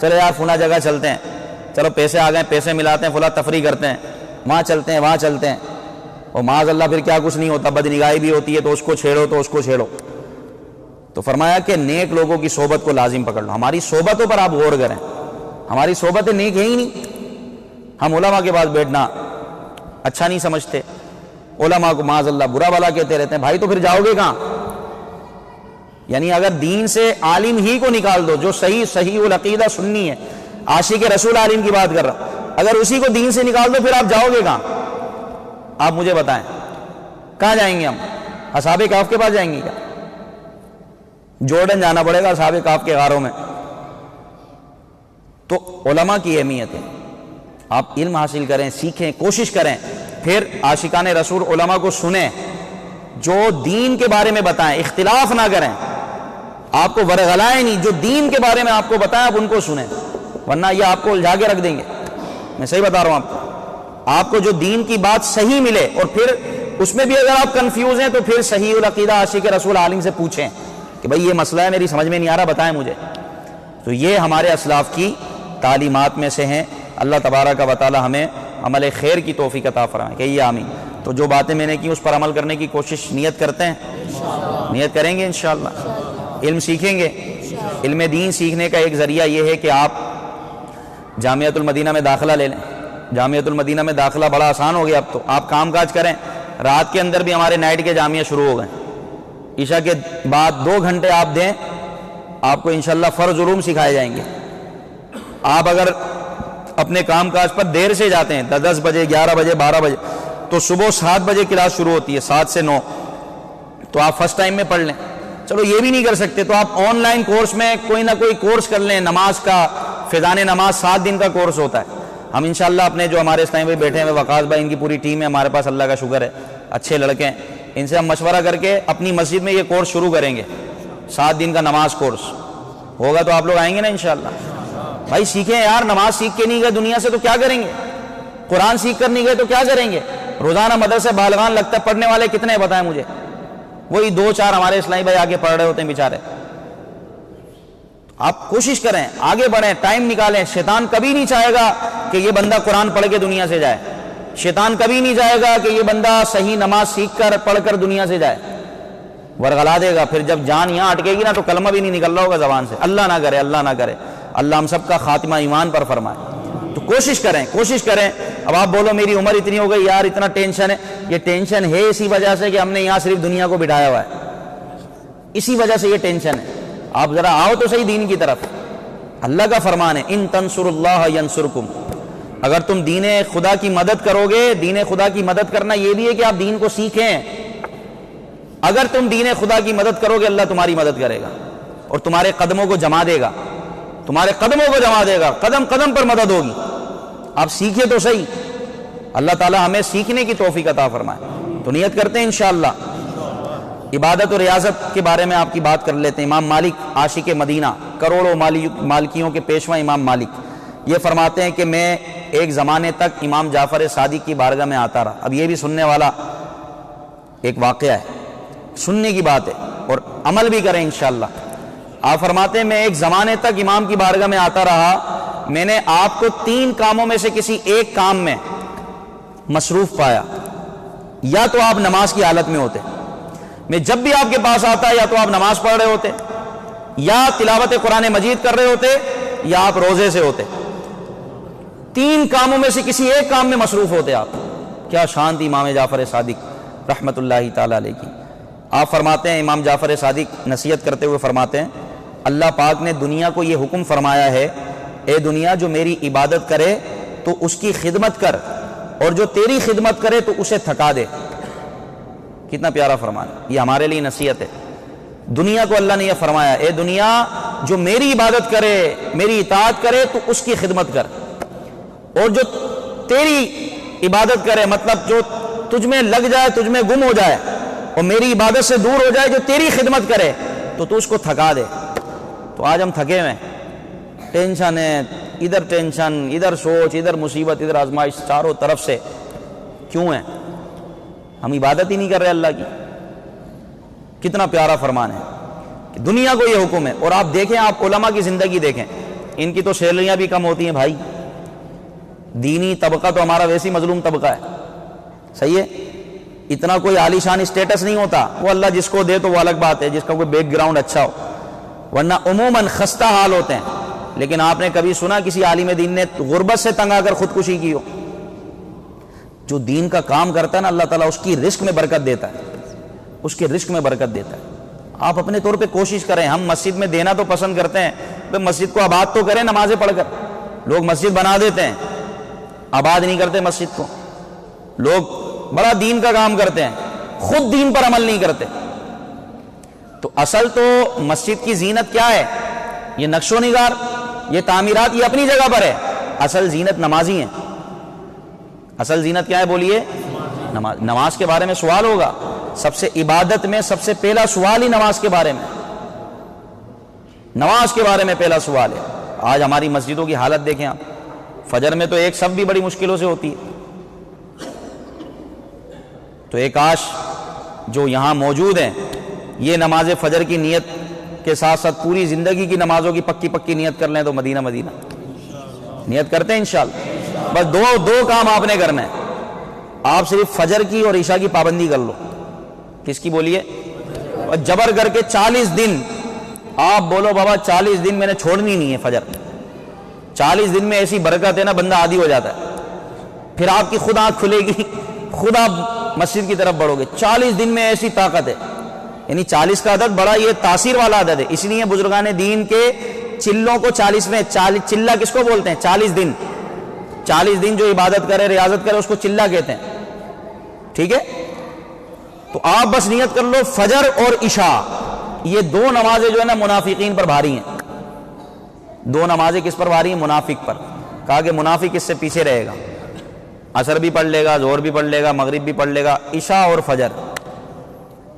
چلو یار فلاں جگہ چلتے ہیں، چلو پیسے آ گئے، پیسے ملاتے ہیں، فلاں تفریح کرتے ہیں، وہاں چلتے ہیں وہاں چلتے ہیں، اور معاذ اللہ پھر کیا کچھ نہیں ہوتا، بد نگاہی بھی ہوتی ہے، تو اس کو چھیڑو تو اس کو چھیڑو۔ تو فرمایا کہ نیک لوگوں کی صحبت کو لازم پکڑ لو۔ ہماری صحبتوں پر آپ غور کریں، ہماری صحبتیں نیک ہیں ہی نہیں۔ ہم علماء کے پاس بیٹھنا اچھا نہیں سمجھتے، علماء کو معاذ اللہ برا بھلا کہتے رہتے ہیں، بھائی تو پھر جاؤ گے کہاں؟ یعنی اگر دین سے عالم ہی کو نکال دو جو صحیح العقیدہ سنی ہے، عاشق رسول عالم کی بات کر رہا ہوں، اگر اسی کو دین سے نکال دو پھر آپ جاؤ گے کہاں؟ آپ مجھے بتائیں کہاں جائیں گے ہم؟ اصحاب کہف کے پاس جائیں گے کیا؟ جورڈن جانا پڑے گا اصحاب کہف کے غاروں میں۔ تو علماء کی اہمیت ہے، آپ علم حاصل کریں، سیکھیں، کوشش کریں، پھر عاشقان رسول علماء کو سنیں، جو دین کے بارے میں بتائیں، اختلاف نہ کریں، آپ کو ورغلائیں نہیں، جو دین کے بارے میں آپ کو بتائیں آپ ان کو سنیں، ورنہ یہ آپ کو الجھا کے رکھ دیں گے۔ میں صحیح بتا رہا ہوں آپ کو جو دین کی بات صحیح ملے، اور پھر اس میں بھی اگر آپ کنفیوز ہیں تو پھر صحیح العقیدہ عاشق رسول عالم سے پوچھیں کہ بھئی یہ مسئلہ ہے، میری سمجھ میں نہیں آ رہا، بتائیں مجھے۔ تو یہ ہمارے اسلاف کی تعلیمات میں سے ہیں۔ اللہ تبارک و تعالی ہمیں عمل خیر کی توفیق عطا فرمائے، کہیے آمین۔ تو جو باتیں میں نے کی اس پر عمل کرنے کی کوشش نیت کرتے ہیں، نیت کریں گے انشاءاللہ، علم سیکھیں گے۔ علم دین سیکھنے کا ایک ذریعہ یہ ہے کہ آپ جامعۃ المدینہ میں داخلہ لے لیں۔ جامعۃ المدینہ میں داخلہ بڑا آسان ہو گیا اب تو، آپ کام کاج کریں، رات کے اندر بھی ہمارے نائٹ کے جامعہ شروع ہو گئے، عشاء کے بعد 2 گھنٹے آپ دیں، آپ کو انشاءاللہ فرض علوم سکھائے جائیں گے۔ آپ اگر اپنے کام کاج پر دیر سے جاتے ہیں، 10 بجے 11 بجے 12 بجے، تو صبح 7 بجے کلاس شروع ہوتی ہے، 7 سے 9، تو آپ فرسٹ ٹائم میں پڑھ لیں۔ چلو یہ بھی نہیں کر سکتے تو آپ آن لائن کورس میں کوئی نہ کوئی کورس کر لیں، نماز کا، فیضان نماز 7 دن کا کورس ہوتا ہے۔ ہم انشاءاللہ اپنے جو ہمارے اس ٹائم پہ بیٹھے ہیں وقاص بھائی، ان کی پوری ٹیم ہے ہمارے پاس، اللہ کا شکر ہے، اچھے لڑکے ہیں، ان سے ہم مشورہ کر کے اپنی مسجد میں یہ کورس شروع کریں گے، 7 دن کا نماز کورس ہوگا، تو آپ لوگ آئیں گے نا انشاءاللہ؟ بھائی سیکھیں یار، نماز سیکھ کے نہیں گئے دنیا سے تو کیا کریں گے؟ قرآن سیکھ کر نہیں گئے تو کیا کریں گے؟ روزانہ مدرسے بالغان لگتا ہے، پڑھنے والے کتنے ہیں بتائیں مجھے؟ وہی 2-4 ہمارے اسلامی بھائی آگے پڑھ رہے ہوتے ہیں بیچارے۔ آپ کوشش کریں، آگے بڑھیں، ٹائم نکالیں۔ شیطان کبھی نہیں چاہے گا کہ یہ بندہ قرآن پڑھ کے دنیا سے جائے، شیطان کبھی نہیں چاہے گا کہ یہ بندہ صحیح نماز سیکھ کر پڑھ کر دنیا سے جائے، ورغلا دے گا۔ پھر جب جان یہاں اٹکے گی نا تو کلمہ بھی نہیں نکل رہا ہوگا زبان سے۔ اللہ نہ کرے، اللہ نہ کرے، اللہ ہم سب کا خاتمہ ایمان پر فرمائے۔ تو کوشش کریں، کوشش کریں۔ اب آپ بولو میری عمر اتنی ہو گئی یار، اتنا ٹینشن ہے، یہ ٹینشن ہے اسی وجہ سے کہ ہم نے یہاں صرف دنیا کو بٹھایا ہوا ہے، اسی وجہ سے یہ ٹینشن ہے۔ آپ ذرا آؤ تو صحیح دین کی طرف۔ اللہ کا فرمان ہے ان تنصروا اللہ ینصرکم، اگر تم دین خدا کی مدد کرو گے، دین خدا کی مدد کرنا یہ بھی ہے کہ آپ دین کو سیکھیں۔ اگر تم دین خدا کی مدد کرو گے اللہ تمہاری مدد کرے گا اور تمہارے قدموں کو جما دے گا، تمہارے قدموں کو جما دے گا، قدم قدم پر مدد ہوگی۔ آپ سیکھیں تو صحیح، اللہ تعالی ہمیں سیکھنے کی توفیق عطا فرمائے۔ تو نیت کرتے ہیں انشاءاللہ۔ عبادت و ریاضت کے بارے میں آپ کی بات کر لیتے ہیں۔ امام مالک عاشق مدینہ، کروڑوں مالکیوں کے پیشوا امام مالک، یہ فرماتے ہیں کہ میں ایک زمانے تک امام جعفر صادق کی بارگاہ میں آتا رہا۔ اب یہ بھی سننے والا ایک واقعہ ہے، سننے کی بات ہے اور عمل بھی کریں انشاءاللہ۔ آپ فرماتے ہیں میں ایک زمانے تک امام کی بارگاہ میں آتا رہا، میں نے آپ کو 3 کاموں میں سے کسی ایک کام میں مصروف پایا، یا تو آپ نماز کی حالت میں ہوتے، میں جب بھی آپ کے پاس آتا یا تو آپ نماز پڑھ رہے ہوتے، یا تلاوت قرآن مجید کر رہے ہوتے، یا آپ روزے سے ہوتے۔ 3 کاموں میں سے کسی ایک کام میں مصروف ہوتے آپ۔ کیا شان تھی امام جعفر صادق رحمۃ اللہ تعالی علیہ کی۔ آپ فرماتے ہیں، امام جعفر صادق نصیحت کرتے ہوئے فرماتے ہیں، اللہ پاک نے دنیا کو یہ حکم فرمایا ہے، اے دنیا جو میری عبادت کرے تو اس کی خدمت کر، اور جو تیری خدمت کرے تو اسے تھکا دے۔ کتنا پیارا فرمان ہے، یہ ہمارے لیے نصیحت ہے۔ دنیا کو اللہ نے یہ فرمایا، اے دنیا جو میری عبادت کرے، میری اطاعت کرے تو اس کی خدمت کر، اور جو تیری عبادت کرے، مطلب جو تجھ میں لگ جائے، تجھ میں گم ہو جائے اور میری عبادت سے دور ہو جائے، جو تیری خدمت کرے تو اس کو تھکا دے۔ تو آج ہم تھکے ہوئے ہیں، ٹینشن ہے، ادھر ٹینشن، ادھر سوچ، ادھر مصیبت، ادھر آزمائش، چاروں طرف سے۔ کیوں ہے؟ ہم عبادت ہی نہیں کر رہے اللہ کی۔ کتنا پیارا فرمان ہے کہ دنیا کو یہ حکم ہے۔ اور آپ دیکھیں، آپ علماء کی زندگی دیکھیں، ان کی تو سیلریاں بھی کم ہوتی ہیں بھائی. دینی طبقہ تو ہمارا ویسی مظلوم طبقہ ہے, صحیح ہے, اتنا کوئی عالی شان اسٹیٹس نہیں ہوتا, وہ اللہ جس کو دے تو وہ الگ بات ہے, جس کا کوئی بیک گراؤنڈ اچھا ہو, ورنہ عموماً خستہ حال ہوتے ہیں. لیکن آپ نے کبھی سنا کسی عالم دین نے غربت سے تنگ آ کر خودکشی کی ہو؟ جو دین کا کام کرتا ہے نا, اللہ تعالیٰ اس کی رزق میں برکت دیتا ہے, اس کے رزق میں برکت دیتا ہے. آپ اپنے طور پہ کوشش کریں. ہم مسجد میں دینا تو پسند کرتے ہیں, تو مسجد کو آباد تو کریں نمازیں پڑھ کر. لوگ مسجد بنا دیتے ہیں, آباد نہیں کرتے مسجد کو. لوگ بڑا دین کا کام کرتے ہیں, خود دین پر عمل نہیں کرتے. تو اصل تو مسجد کی زینت کیا ہے؟ یہ نقش و نگار, یہ تعمیرات, یہ اپنی جگہ پر ہے. اصل زینت نمازی ہیں. اصل زینت کیا ہے بولیے؟ نماز. نماز کے بارے میں سوال ہوگا, سب سے عبادت میں سب سے پہلا سوال ہی نماز کے بارے میں, نماز کے بارے میں پہلا سوال ہے. آج ہماری مسجدوں کی حالت دیکھیں آپ, فجر میں تو ایک صف بھی بڑی مشکلوں سے ہوتی ہے. تو ایک کاش جو یہاں موجود ہیں یہ نماز فجر کی نیت کے ساتھ ساتھ پوری زندگی کی نمازوں کی پکی پکی نیت کر لیں تو مدینہ مدینہ نیت کرتے ہیں انشاءاللہ. بس دو کام آپ نے کرنا ہے. آپ صرف فجر کی اور عشاء کی پابندی کر لو. کس کی بولیے؟ اور جبر کر کے 40 دن آپ بولو بابا 40 دن میں نے چھوڑنی نہیں ہے فجر. 40 دن میں ایسی برکت ہے نا, بندہ عادی ہو جاتا ہے. پھر آپ کی خود آنکھ کھلے گی, خود آپ مسجد کی طرف بڑھو گے. 40 دن میں ایسی طاقت ہے. یعنی 40 کا عدد بڑا یہ تاثیر والا عدد ہے. اس لیے بزرگان دین کے چلوں کو 40 میں, چلہ کس کو بولتے ہیں؟ 40 دن. 40 دن جو عبادت کرے, ریاضت کرے, اس کو چلہ کہتے ہیں. ٹھیک ہے, تو آپ بس نیت کر لو فجر اور عشاء, یہ دو نمازیں جو ہے نا منافقین پر بھاری ہیں. دو نمازیں کس پر بھاری ہیں؟ منافق پر. کہا کہ منافق اس سے پیچھے رہے گا, عصر بھی پڑھ لے گا, ظہر بھی پڑھ لے گا, مغرب بھی پڑھ لے گا, عشاء اور فجر.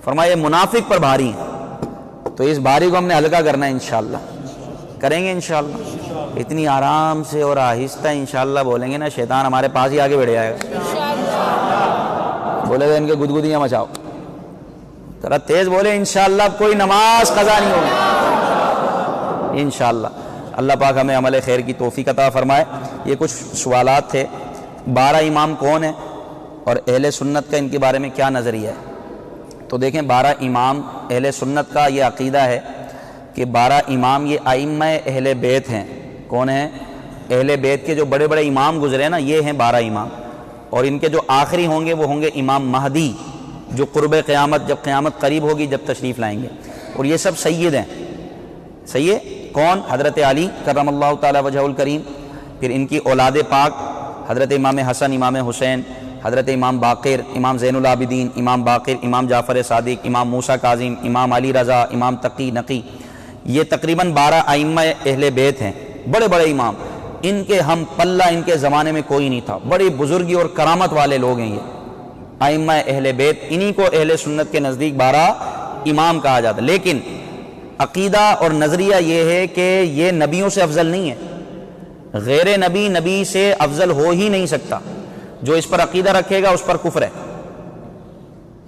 فرمایا منافق پر بھاری ہیں. تو اس بھاری کو ہم نے ہلکا کرنا ہے انشاءاللہ. کریں گے انشاءاللہ. اتنی آرام سے اور آہستہ انشاءاللہ بولیں گے نا, شیطان ہمارے پاس ہی آگے بڑھ جائے گا. بولے گا ان کے گدگدیاں مچاؤ, ذرا تیز بولے انشاءاللہ. اب کوئی نماز قضا نہیں ہوگی انشاءاللہ. اللہ پاک ہمیں عمل خیر کی توفیق عطا فرمائے. یہ کچھ سوالات تھے. 12 امام کون ہیں اور اہل سنت کا ان کے بارے میں کیا نظریہ ہے؟ تو دیکھیں 12 امام, اہل سنت کا یہ عقیدہ ہے کہ 12 امام یہ ائمہ اہل بیت ہیں. کون ہیں؟ اہل بیت کے جو بڑے بڑے امام گزرے نا, یہ ہیں 12 امام. اور ان کے جو آخری ہوں گے وہ ہوں گے امام مہدی, جو قرب قیامت, جب قیامت قریب ہوگی جب تشریف لائیں گے. اور یہ سب سید ہیں. سید کون؟ حضرت علی کرم اللہ تعالی وجہ الکریم. پھر ان کی اولاد پاک حضرت امام حسن, امام حسین, حضرت امام باقر, امام زین العابدین, امام باقر, امام جعفر صادق, امام موسیٰ کاظم, امام علی رضا, امام تقی نقی. یہ تقریباً 12 ائمہ اہل بیت ہیں, بڑے بڑے امام. ان کے ہم پلہ ان کے زمانے میں کوئی نہیں تھا. بڑی بزرگی اور کرامت والے لوگ ہیں یہ ائمہ اہل بیت. انہی کو اہل سنت کے نزدیک 12 امام کہا جاتا ہے. لیکن عقیدہ اور نظریہ یہ ہے کہ یہ نبیوں سے افضل نہیں ہے. غیر نبی نبی سے افضل ہو ہی نہیں سکتا. جو اس پر عقیدہ رکھے گا اس پر کفر ہے.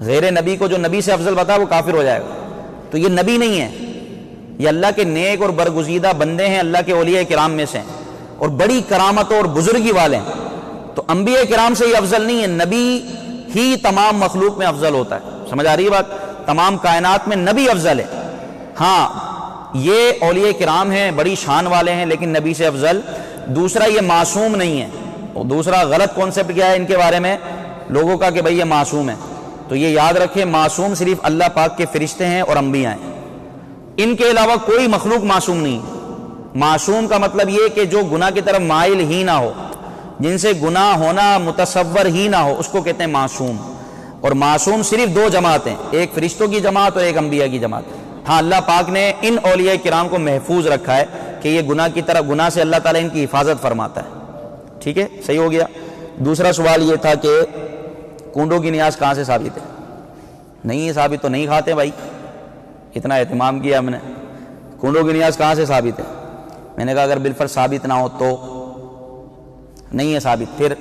غیر نبی کو جو نبی سے افضل بتا وہ کافر ہو جائے گا. تو یہ نبی نہیں ہے, یہ اللہ کے نیک اور برگزیدہ بندے ہیں, اللہ کے اولیاء کرام میں سے ہیں, اور بڑی کرامتوں اور بزرگی والے ہیں. تو انبیاء کرام سے یہ افضل نہیں ہے. نبی ہی تمام مخلوق میں افضل ہوتا ہے. سمجھ آ رہی ہے بات؟ تمام کائنات میں نبی افضل ہے. ہاں یہ اولیاء کرام ہیں, بڑی شان والے ہیں, لیکن نبی سے افضل. دوسرا یہ معصوم نہیں ہے. اور دوسرا غلط کانسیپٹ کیا ہے ان کے بارے میں لوگوں کا کہ بھئی یہ معصوم ہے. تو یہ یاد رکھیں, معصوم صرف اللہ پاک کے فرشتے ہیں اور انبیاء ہیں. ان کے علاوہ کوئی مخلوق معصوم نہیں. معصوم کا مطلب یہ کہ جو گناہ کی طرف مائل ہی نہ ہو, جن سے گناہ ہونا متصور ہی نہ ہو, اس کو کہتے ہیں معصوم. اور معصوم صرف 2 جماعتیں, ایک فرشتوں کی جماعت اور ایک انبیاء کی جماعت. ہاں اللہ پاک نے ان اولیاء کرام کو محفوظ رکھا ہے کہ یہ گناہ کی طرف, گناہ سے اللہ تعالیٰ ان کی حفاظت فرماتا ہے. ٹھیک ہے, صحیح ہو گیا. دوسرا سوال یہ تھا کہ کنڈوں کی نیاز کہاں سے ثابت ہے؟ نہیں ہے ثابت تو نہیں کھاتے بھائی. اتنا اہتمام کیا ہم نے. کنڈوں کی نیاز کہاں سے ثابت ہے؟ میں نے کہا اگر بالفرض ثابت نہ ہو تو نہیں ہے ثابت, پھر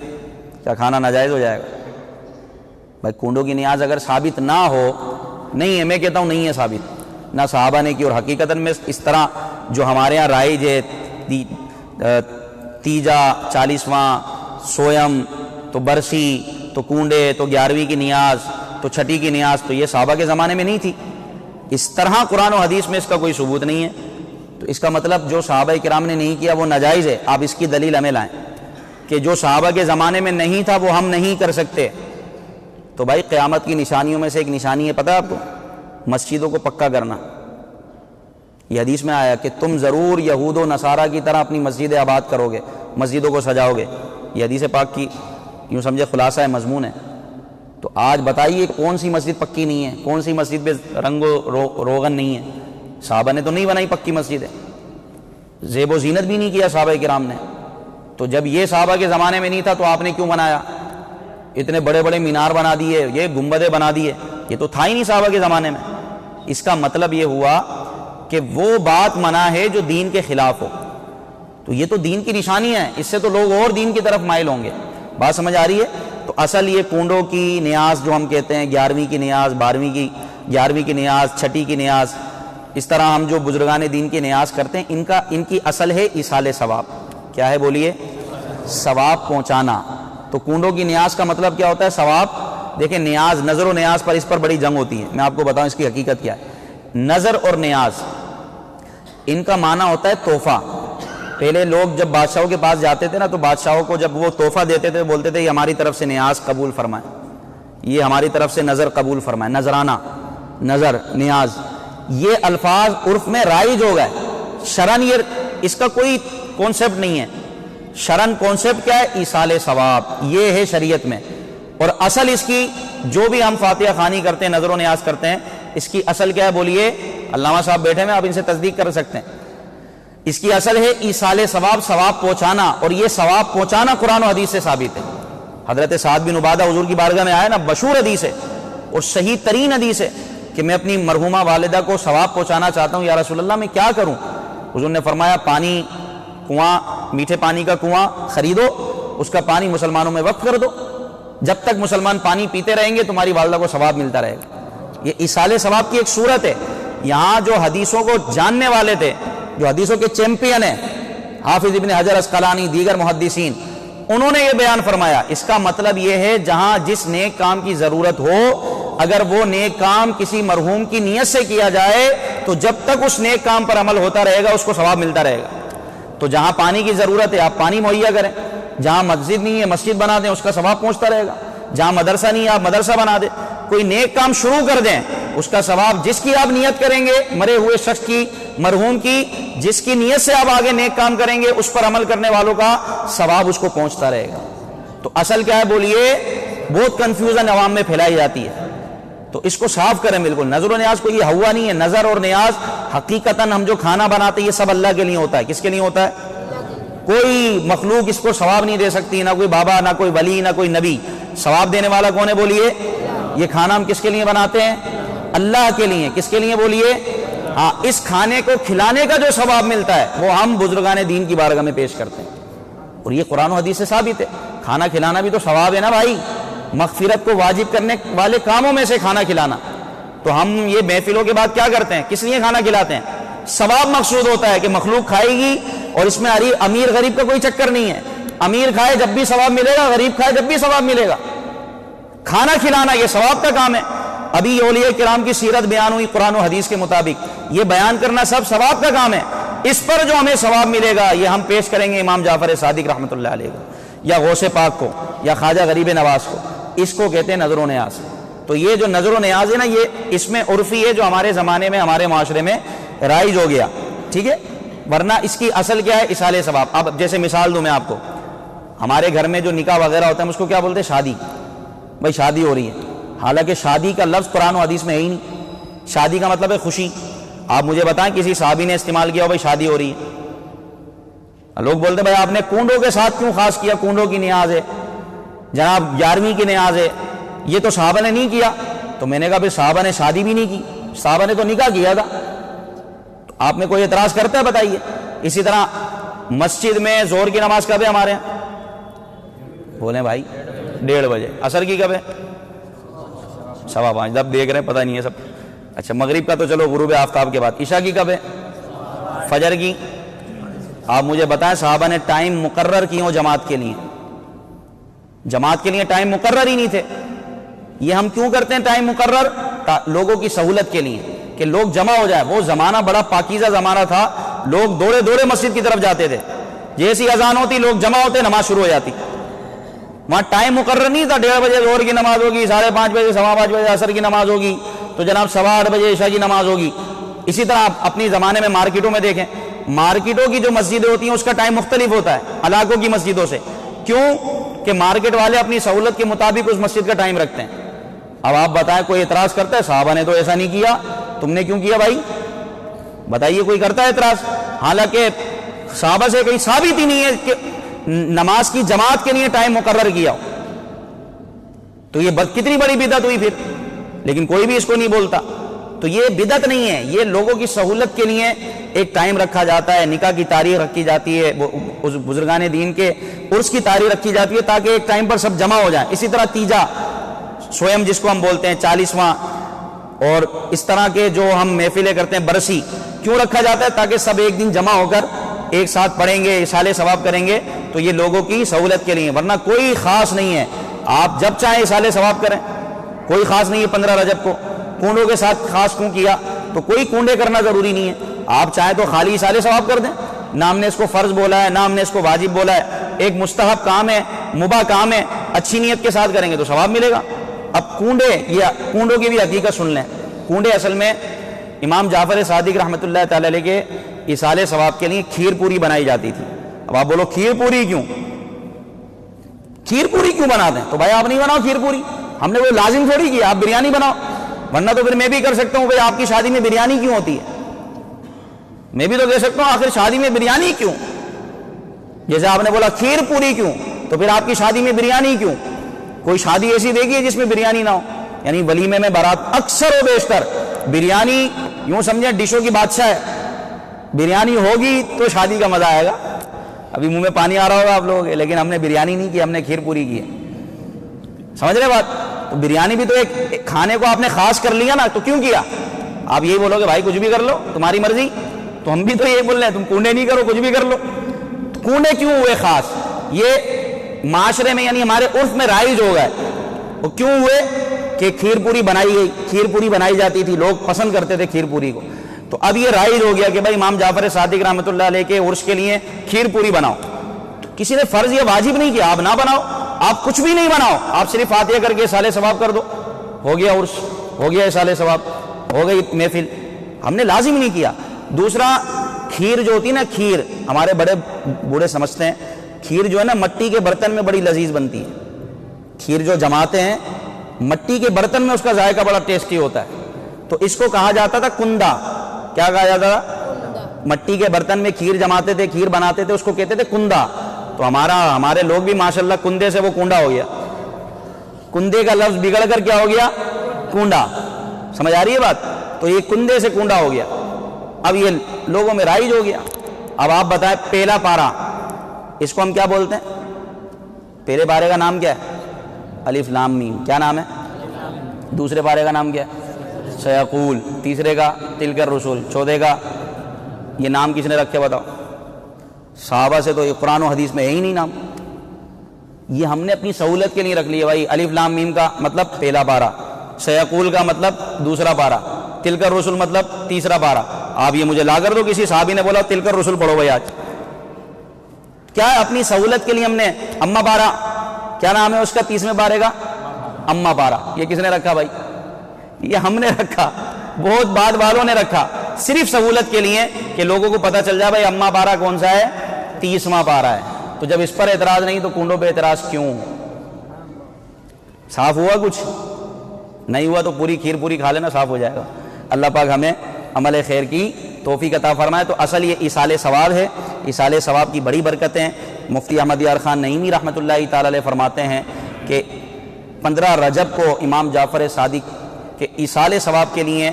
کیا کھانا ناجائز ہو جائے گا؟ بھائی کنڈوں کی نیاز اگر ثابت نہ ہو, نہیں ہے, میں کہتا ہوں نہیں ہے ثابت, نہ صحابہ نے کی, اور حقیقتاً میں اس طرح جو ہمارے ہاں رائج ہے تیجا 40واں، سویم، تو برسی، تو کنڈے، تو 11ویں کی نیاز، تو چھٹی کی نیاز، تو یہ صحابہ کے زمانے میں نہیں تھی۔ اس طرح قرآن و حدیث میں اس کا کوئی ثبوت نہیں ہے، تو اس کا مطلب جو صحابہ کرام نے نہیں کیا وہ ناجائز ہے۔ آپ اس کی دلیل ہمیں لائیں کہ جو صحابہ کے زمانے میں نہیں تھا وہ ہم نہیں کر سکتے۔ تو بھائی قیامت کی نشانیوں میں سے ایک نشانی ہے، پتہ ہے آپ کو؟ مسجدوں کو پکا کرنا۔ یہ حدیث میں آیا کہ تم ضرور یہود و نصارہ کی طرح اپنی مسجدیں آباد کرو گے، مسجدوں کو سجاؤ گے۔ یہ حدیث پاک کی یوں سمجھے خلاصہ ہے، مضمون ہے۔ تو آج بتائیے کون سی مسجد پکی نہیں ہے، کون سی مسجد پہ رنگ و روغن نہیں ہے؟ صحابہ نے تو نہیں بنائی پکی مسجد ہے، زیب و زینت بھی نہیں کیا صحابہ کرام نے۔ تو جب یہ صحابہ کے زمانے میں نہیں تھا تو آپ نے کیوں بنایا؟ اتنے بڑے بڑے مینار بنا دیے، یہ گنبدیں بنا دیے، یہ تو تھا ہی نہیں صحابہ کے زمانے میں۔ اس کا مطلب یہ ہوا کہ وہ بات منع ہے جو دین کے خلاف ہو، تو یہ تو دین کی نشانی ہے، اس سے تو لوگ اور دین کی طرف مائل ہوں گے۔ بات سمجھ آ رہی ہے؟ تو اصل یہ کنڈوں کی نیاز جو ہم کہتے ہیں، 11ویں کی نیاز، 11ویں کی نیاز، چھٹی کی نیاز، اس طرح ہم جو بزرگان دین کی نیاز کرتے ہیں، ان کی اصل ہے ایصال ثواب۔ کیا ہے بولیے؟ ثواب پہنچانا۔ تو کنڈوں کی نیاز کا مطلب کیا ہوتا ہے؟ ثواب۔ دیکھیں نیاز، نظر و نیاز پر اس پر بڑی جنگ ہوتی ہے، میں آپ کو بتاؤں اس کی حقیقت کیا ہے۔ نظر اور نیاز ان کا معنی ہوتا ہے تحفہ۔ پہلے لوگ جب بادشاہوں کے پاس جاتے تھے نا، تو بادشاہوں کو جب وہ تحفہ دیتے تھے بولتے تھے یہ ہماری طرف سے نیاز قبول فرمائے، یہ ہماری طرف سے نظر قبول فرمائے، نذرانہ، نظر، نیاز۔ یہ الفاظ عرف میں رائج ہو گئے، شرعن یہ اس کا کوئی کانسیپٹ نہیں ہے۔ شرعن کانسیپٹ کیا ہے؟ ایصال ثواب، یہ ہے شریعت میں۔ اور اصل اس کی جو بھی ہم فاتحہ خوانی کرتے ہیں، نظر و نیاز کرتے ہیں، اس کی اصل کیا ہے بولیے؟ علامہ صاحب بیٹھے ہیں، آپ ان سے تصدیق کر سکتے ہیں۔ اس کی اصل ہے ایصال ثواب، ثواب پہنچانا، اور یہ ثواب پہنچانا قرآن و حدیث سے ثابت ہے۔ حضرت سعد بن عبادہ حضور کی بارگاہ میں آیا نا، مشہور حدیث ہے اور صحیح ترین حدیث ہے کہ میں اپنی مرحومہ والدہ کو ثواب پہنچانا چاہتا ہوں، یا رسول اللہ میں کیا کروں؟ حضور نے فرمایا پانی، کنواں، میٹھے پانی کا کنواں خریدو، اس کا پانی مسلمانوں میں وقف کر دو، جب تک مسلمان پانی پیتے رہیں گے تمہاری والدہ کو ثواب ملتا رہے گا۔ یہ ایصال ثواب کی ایک صورت ہے۔ یہاں جو حدیثوں کو جاننے والے تھے، جو حدیثوں کے چیمپئن ہیں، حافظ ابن حجر اسقلانی، دیگر محدثین، انہوں نے یہ بیان فرمایا۔ اس کا مطلب یہ ہے جہاں جس نیک کام کی ضرورت ہو، اگر وہ نیک کام کسی مرحوم کی نیت سے کیا جائے تو جب تک اس نیک کام پر عمل ہوتا رہے گا اس کو ثواب ملتا رہے گا۔ تو جہاں پانی کی ضرورت ہے آپ پانی مہیا کریں، جہاں مسجد نہیں ہے مسجد بنا دیں، اس کا ثواب پہنچتا رہے گا۔ جہاں مدرسہ نہیں ہے آپ مدرسہ بنا دیں، کوئی نیک کام شروع کر دیں، اس کا ثواب جس کی آپ نیت کریں گے، مرے ہوئے شخص کی، مرحوم کی، جس کی نیت سے آپ آگے نیک کام کریں گے، اس پر عمل کرنے والوں کا ثواب اس کو پہنچتا رہے گا۔ تو اصل کیا ہے بولیے؟ بہت کنفیوژن عوام میں پھیلائی جاتی ہے، تو اس کو صاف کریں بالکل۔ نظر و نیاز کو یہ ہوا نہیں ہے، نظر اور نیاز حقیقتاً ہم جو کھانا بناتے ہیں یہ سب اللہ کے لیے ہوتا ہے۔ کس کے لیے ہوتا ہے؟ کوئی مخلوق اس کو ثواب نہیں دے سکتی، نہ کوئی بابا، نہ کوئی ولی، نہ کوئی نبی۔ ثواب دینے والا کون ہے بولیے؟ یہ کھانا ہم کس کے لیے بناتے ہیں؟ اللہ کے لیے۔ کس کے لیے بولیے؟ ہاں، اس کھانے کو کھلانے کا جو ثواب ملتا ہے وہ ہم بزرگان دین کی بارگاہ میں پیش کرتے ہیں، اور یہ قرآن و حدیث سے ثابت ہے۔ کھانا کھلانا بھی تو ثواب ہے نا بھائی، مغفرت کو واجب کرنے والے کاموں میں سے کھانا کھلانا۔ تو ہم یہ محفلوں کے بعد کیا کرتے ہیں؟ کس لیے کھانا کھلاتے ہیں؟ ثواب مقصود ہوتا ہے کہ مخلوق کھائے گی، اور اس میں امیر غریب کا کوئی چکر نہیں ہے۔ امیر کھائے جب بھی ثواب ملے گا، غریب کھائے جب بھی ثواب ملے گا۔ کھانا کھلانا یہ ثواب کا کام ہے۔ ابھی اولیاء کرام کی سیرت بیان ہوئی قرآن و حدیث کے مطابق، یہ بیان کرنا سب ثواب کا کام ہے۔ اس پر جو ہمیں ثواب ملے گا یہ ہم پیش کریں گے امام جعفر صادق رحمۃ اللہ علیہ کو، یا غوث پاک کو، یا خواجہ غریب نواز کو۔ اس کو کہتے ہیں نظر و نیاز۔ تو یہ جو نظر و نیاز ہے نا، یہ اس میں عرفی ہے جو ہمارے زمانے میں ہمارے معاشرے میں رائج ہو گیا، ٹھیک ہے؟ ورنہ اس کی اصل کیا ہے؟ ایصال ثواب۔ اب جیسے مثال دوں میں آپ کو، ہمارے گھر میں جو نکاح وغیرہ ہوتا ہے اس کو کیا بولتے ہیں؟ شادی۔ بھائی شادی ہو رہی ہے، حالانکہ شادی کا لفظ قرآن و حدیث میں ہے ہی نہیں۔ شادی کا مطلب ہے خوشی۔ آپ مجھے بتائیں کسی صحابی نے استعمال کیا ہو بھائی شادی ہو رہی ہے؟ لوگ بولتے ہیں بھائی آپ نے کنڈوں کے ساتھ کیوں خاص کیا؟ کنڈوں کی نیاز ہے جناب، 11ویں کی نیاز ہے، یہ تو صحابہ نے نہیں کیا۔ تو میں نے کہا پھر صحابہ نے شادی بھی نہیں کی، صحابہ نے تو نکاح کیا تھا۔ تو آپ میں کوئی اعتراض کرتا ہے بتائیے؟ اسی طرح مسجد میں زہر کی نماز کب ہے ہمارے یہاں؟ بولیں بھائی 1:30 بجے۔ عصر کی کب ہے؟ 5:15۔ جب دیکھ رہے ہیں پتہ نہیں ہے سب۔ اچھا مغرب کا تو چلو غروب آفتاب کے بعد۔ عشاء کی کب ہے؟ فجر کی آپ مجھے بتائیں صحابہ نے ٹائم مقرر کیوں جماعت کے لیے؟ جماعت کے لیے ٹائم مقرر ہی نہیں تھے. یہ ہم کیوں کرتے ہیں ٹائم مقرر؟ لوگوں کی سہولت کے لیے کہ لوگ جمع ہو جائے. وہ زمانہ بڑا پاکیزہ زمانہ تھا, لوگ دوڑے دوڑے مسجد کی طرف جاتے تھے, جیسی اذان ہوتی لوگ جمع ہوتے, نماز شروع ہو جاتی. وہاں ٹائم مقرر نہیں تھا 1:30 بجے ظہر کی نماز ہوگی, 5:30 بجے 5:15 بجے عصر کی نماز ہوگی, تو جناب 8:15 بجے عشاء کی نماز ہوگی. اسی طرح آپ اپنی زمانے میں مارکیٹوں میں دیکھیں, مارکیٹوں کی جو مسجدیں ہوتی ہیں اس کا ٹائم مختلف ہوتا ہے علاقوں کی مسجدوں سے. کیوں کہ مارکیٹ والے اپنی سہولت کے مطابق اس مسجد کا ٹائم رکھتے ہیں. اب آپ بتائیں کوئی اعتراض کرتا ہے؟ صحابہ نے تو ایسا نہیں کیا, تم نے کیوں کیا بھائی؟ بتائیے کوئی کرتا ہے اعتراض؟ حالانکہ صحابہ سے کہیں ثابت ہی نہیں ہے کہ نماز کی جماعت کے لیے ٹائم مقرر کیا ہو. تو یہ کتنی بڑی بدعت ہوئی پھر, لیکن کوئی بھی اس کو نہیں بولتا. تو یہ بدعت نہیں ہے, یہ لوگوں کی سہولت کے لیے ایک ٹائم رکھا جاتا ہے. نکاح کی تاریخ رکھی جاتی ہے, بزرگان دین کے عرس کی تاریخ رکھی جاتی ہے تاکہ ایک ٹائم پر سب جمع ہو جائیں. اسی طرح تیجا سویم جس کو ہم بولتے ہیں 40واں, اور اس طرح کے جو ہم محفلیں کرتے ہیں برسی, کیوں رکھا جاتا ہے؟ تاکہ سب ایک دن جمع ہو کر ایک ساتھ پڑھیں گے, اصالے ثواب کریں گے. تو یہ لوگوں کی سہولت کے لیے, ورنہ کوئی خاص نہیں ہے. آپ جب چاہیں اصالے ثواب کریں, کوئی خاص نہیں ہے. 15 رجب کو کنڈوں کے ساتھ خاص کیوں کیا؟ تو کوئی کنڈے کرنا ضروری نہیں ہے. آپ چاہیں تو خالی اصالے ثواب کر دیں. نہ ہم نے اس کو فرض بولا ہے, نہ ہم نے اس کو واجب بولا ہے. ایک مستحب کام ہے, مباح کام ہے, اچھی نیت کے ساتھ کریں گے تو ثواب ملے گا. اب کنڈے, یا کنڈوں کی بھی حقیقت سن لیں. کنڈے اصل میں امام جعفر صادق رحمۃ اللہ تعالی علیہ کے اصالے ثواب کے لیے کھیر پوری بنائی جاتی تھی. اب آپ بولو کھیر پوری کیوں؟ کھیر پوری کیوں بنا دیں؟ تو بھائی آپ نہیں بناؤ کھیر پوری, ہم نے وہ لازم تھوڑی کیا آپ بریانی بناؤ. ورنہ تو پھر میں بھی کر سکتا ہوں بھائی آپ کی شادی میں بریانی کیوں ہوتی ہے, میں بھی تو کہہ سکتا ہوں آخر شادی میں بریانی کیوں. جیسے آپ نے بولا کھیر پوری کیوں, تو پھر آپ کی شادی میں بریانی کیوں؟ کوئی شادی ایسی دیکھی جس میں بریانی نہ ہو؟ یعنی ولیمے میں بارات اکثر و بیشتر بریانی, یوں سمجھیں ڈشوں کی بادشاہ ہے. بریانی ہوگی تو شادی کا مزہ آئے گا. ابھی منہ میں پانی آ رہا ہوگا آپ لوگوں کے, لیکن ہم نے بریانی نہیں کی, ہم نے کھیر پوری کی ہے. سمجھ رہے بات؟ تو بریانی بھی تو ایک کھانے کو آپ نے خاص کر لیا نا, تو کیوں کیا؟ آپ یہی بولو کہ بھائی کچھ بھی کر لو, تمہاری مرضی. تو ہم بھی تو یہ بول رہے ہیں تم کنڈے نہیں کرو, کچھ بھی کر لو. تو کنڈے کیوں ہوئے خاص؟ یہ معاشرے میں یعنی ہمارے عرف میں رائج ہو گئے. وہ کیوں ہوئے کہ کھیر پوری بنائی گئی, کھیر پوری بنائی جاتی تھی, لوگ پسند کرتے تھے کھیر پوری کو. تو اب یہ رائج ہو گیا کہ بھائی امام جعفر صادق رحمۃ اللہ علیہ کے عرس کے لیے کھیر پوری بناؤ. تو کسی نے فرض یا واجب نہیں کیا آپ نہ بناؤ, آپ کچھ بھی نہیں بناؤ, آپ صرف فاتحہ کر کے اصالے ثواب کر دو, ہو گیا عرس, ہو گیا اصالے ثواب, ہو گئی محفل. ہم نے لازم نہیں کیا. دوسرا, کھیر جو ہوتی ہے نا, کھیر ہمارے بڑے بوڑھے سمجھتے ہیں کھیر جو ہے نا مٹی کے برتن میں بڑی لذیذ بنتی ہے. کھیر جو جماتے ہیں مٹی کے برتن میں اس کا ذائقہ بڑا ٹیسٹی ہوتا ہے. تو اس کو کہا جاتا تھا کنڈا. کیا کہا جاتا تھا؟ مٹی کے برتن میں کھیر جماتے تھے, کھیر بناتے تھے, اس کو کہتے تھے کنڈا. تو ہمارے لوگ بھی ماشاءاللہ کندے سے وہ کنڈا ہو گیا. کندے کا لفظ بگڑ کر کیا ہو گیا؟ کنڈا. سمجھ آ رہی ہے بات؟ تو یہ کندے سے کنڈا ہو گیا. اب یہ لوگوں میں رائج ہو گیا. اب آپ بتائیں پہلا پارا, اس کو ہم کیا بولتے ہیں؟ پہلے پارے کا نام کیا ہے؟ الف لام میم. کیا نام ہے؟ دوسرے پارے کا نام کیا ہے؟ سیقول. تیسرے کا تلک الرسول. چوتھے کا یہ نام کس نے رکھے بتاؤ؟ صحابہ سے تو یہ قرآن و حدیث میں ہے ہی نہیں نام. یہ ہم نے اپنی سہولت کے لیے رکھ لیے. بھائی الف لام میم کا مطلب پہلا پارا, سیقول کا مطلب دوسرا پارا, تلک الرسول مطلب تیسرا پارا. آپ یہ مجھے لا کر دو کسی صحابی نے بولا تلک الرسول پڑھو بھائی آج. کیا ہے اپنی سہولت کے لیے ہم نے اما پارا, کیا نام ہے اس کا 30ویں پارے کا؟ اما پارا. یہ کس نے رکھا بھائی؟ یہ ہم نے رکھا, بہت بعد والوں نے رکھا, صرف سہولت کے لیے کہ لوگوں کو پتہ چل جائے بھائی اما پارا کون سا ہے؟ 30واں پارا ہے. تو جب اس پر اعتراض نہیں تو کنڈوں پہ اعتراض کیوں؟ صاف ہوا؟ کچھ نہیں ہوا تو پوری کھیر پوری کھا لینا, صاف ہو جائے گا. اللہ پاک ہمیں عمل خیر کی توفیق عطا فرمائے. تو اصل یہ اصال ثواب ہے. اصال ثواب کی بڑی برکتیں. مفتی احمد یار خان نعیمی رحمۃ اللہ تعالی علیہ فرماتے ہیں کہ 15 رجب کو امام جعفر صادق کے اصال ثواب کے لیے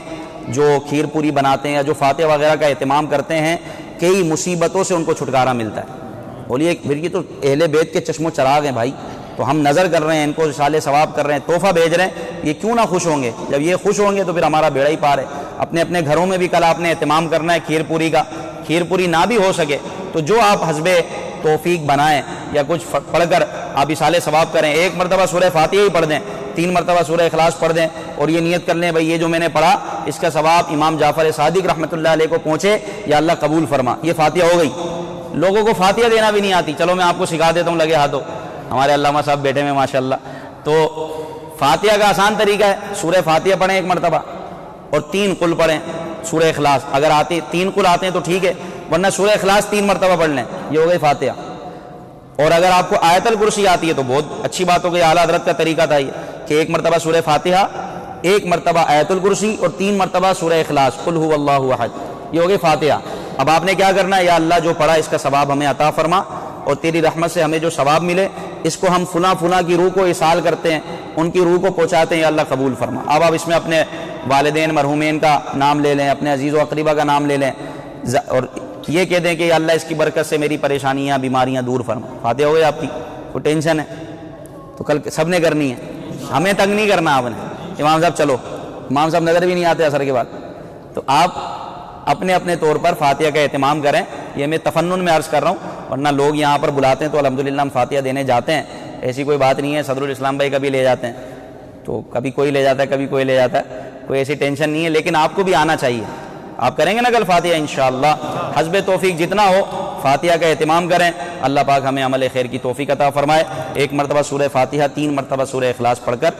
جو کھیر پوری بناتے ہیں یا جو فاتح وغیرہ کا اہتمام کرتے ہیں, کئی مصیبتوں سے ان کو چھٹکارا ملتا ہے. بولیے پھر یہ تو اہل بیت کے چشم و چراغ ہیں بھائی. تو ہم نظر کر رہے ہیں, ان کو اصال ثواب کر رہے ہیں, تحفہ بھیج رہے ہیں, یہ کیوں نہ خوش ہوں گے؟ جب یہ خوش ہوں گے تو پھر ہمارا بیڑا ہی پار ہے. اپنے اپنے گھروں میں بھی کل آپ نے اہتمام کرنا ہے کھیر پوری کا. کھیر پوری نہ بھی ہو سکے تو جو آپ حسب توفیق بنائیں یا کچھ پڑھ کر آپ اصال ثواب کریں. ایک مرتبہ سورہ فاتحہ ہی پڑھ دیں, 3 مرتبہ سورہ اخلاص پڑھ دیں, اور یہ نیت کر لیں بھائی یہ جو میں نے پڑھا اس کا ثواب امام جعفر صادق رحمۃ اللہ علیہ کو پہنچے, یا اللہ قبول فرما. یہ فاتحہ ہو گئی. لوگوں کو فاتحہ دینا بھی نہیں آتی, چلو میں آپ کو سکھا دیتا ہوں, لگے ہاتھوں. ہمارے علامہ صاحب بیٹھے میں ماشاء اللہ. تو فاتحہ کا آسان طریقہ ہے, سورہ فاتحہ پڑھیں 1 مرتبہ اور 3 قل پڑھیں سورہ اخلاص. اگر آتے 3 قل آتے ہیں تو ٹھیک ہے, ورنہ سورہ اخلاص 3 مرتبہ پڑھ لیں, یہ ہو گئی فاتحہ. اور اگر آپ کو آیت الکرسی آتی ہے تو بہت اچھی بات ہو گئی. اعلیٰ حضرت کا طریقہ تھا یہ کہ 1 مرتبہ سورہ فاتحہ, 1 مرتبہ آیت الکرسی اور 3 مرتبہ سورہ اخلاص, قل هو اللہ احد. یہ ہو گئی فاتحہ. اب آپ نے کیا کرنا ہے, یا اللہ جو پڑھا اس کا ثواب ہمیں عطا فرما, اور تیری رحمت سے ہمیں جو ثواب ملے اس کو ہم فلاں فلاں کی روح کو ایصال کرتے ہیں, ان کی روح کو پہنچاتے ہیں, یا اللہ قبول فرما. اب آپ اس میں اپنے والدین مرحومین کا نام لے لیں, اپنے عزیز و اقربا کا نام لے لیں, اور یہ کہہ دیں کہ یا اللہ اس کی برکت سے میری پریشانیاں بیماریاں دور فرما. فاتحہ ہو گئی آپ کی. کوئی ٹینشن ہے تو کل سب نے کرنی ہے, ہمیں تنگ نہیں کرنا آپ نے. امام صاحب چلو, امام صاحب نظر بھی نہیں آتے اثر کے بعد. تو آپ اپنے اپنے طور پر فاتحہ کا اہتمام کریں. یہ میں تفنن میں عرض کر رہا ہوں, ورنہ لوگ یہاں پر بلاتے ہیں تو الحمدللہ ہم فاتحہ دینے جاتے ہیں, ایسی کوئی بات نہیں ہے. صدر الاسلام بھائی کبھی لے جاتے ہیں, تو کبھی کوئی لے جاتا ہے, کبھی کوئی لے جاتا ہے, کوئی ایسی ٹینشن نہیں ہے. لیکن آپ کو بھی آنا چاہیے. آپ کریں گے نا کل فاتحہ انشاءاللہ, حسب توفیق جتنا ہو فاتحہ کا اہتمام کریں. اللہ پاک ہمیں عمل خیر کی توفیق عطا فرمائے. 1 مرتبہ سورہ فاتحہ, 3 مرتبہ سورہ اخلاص پڑھ کر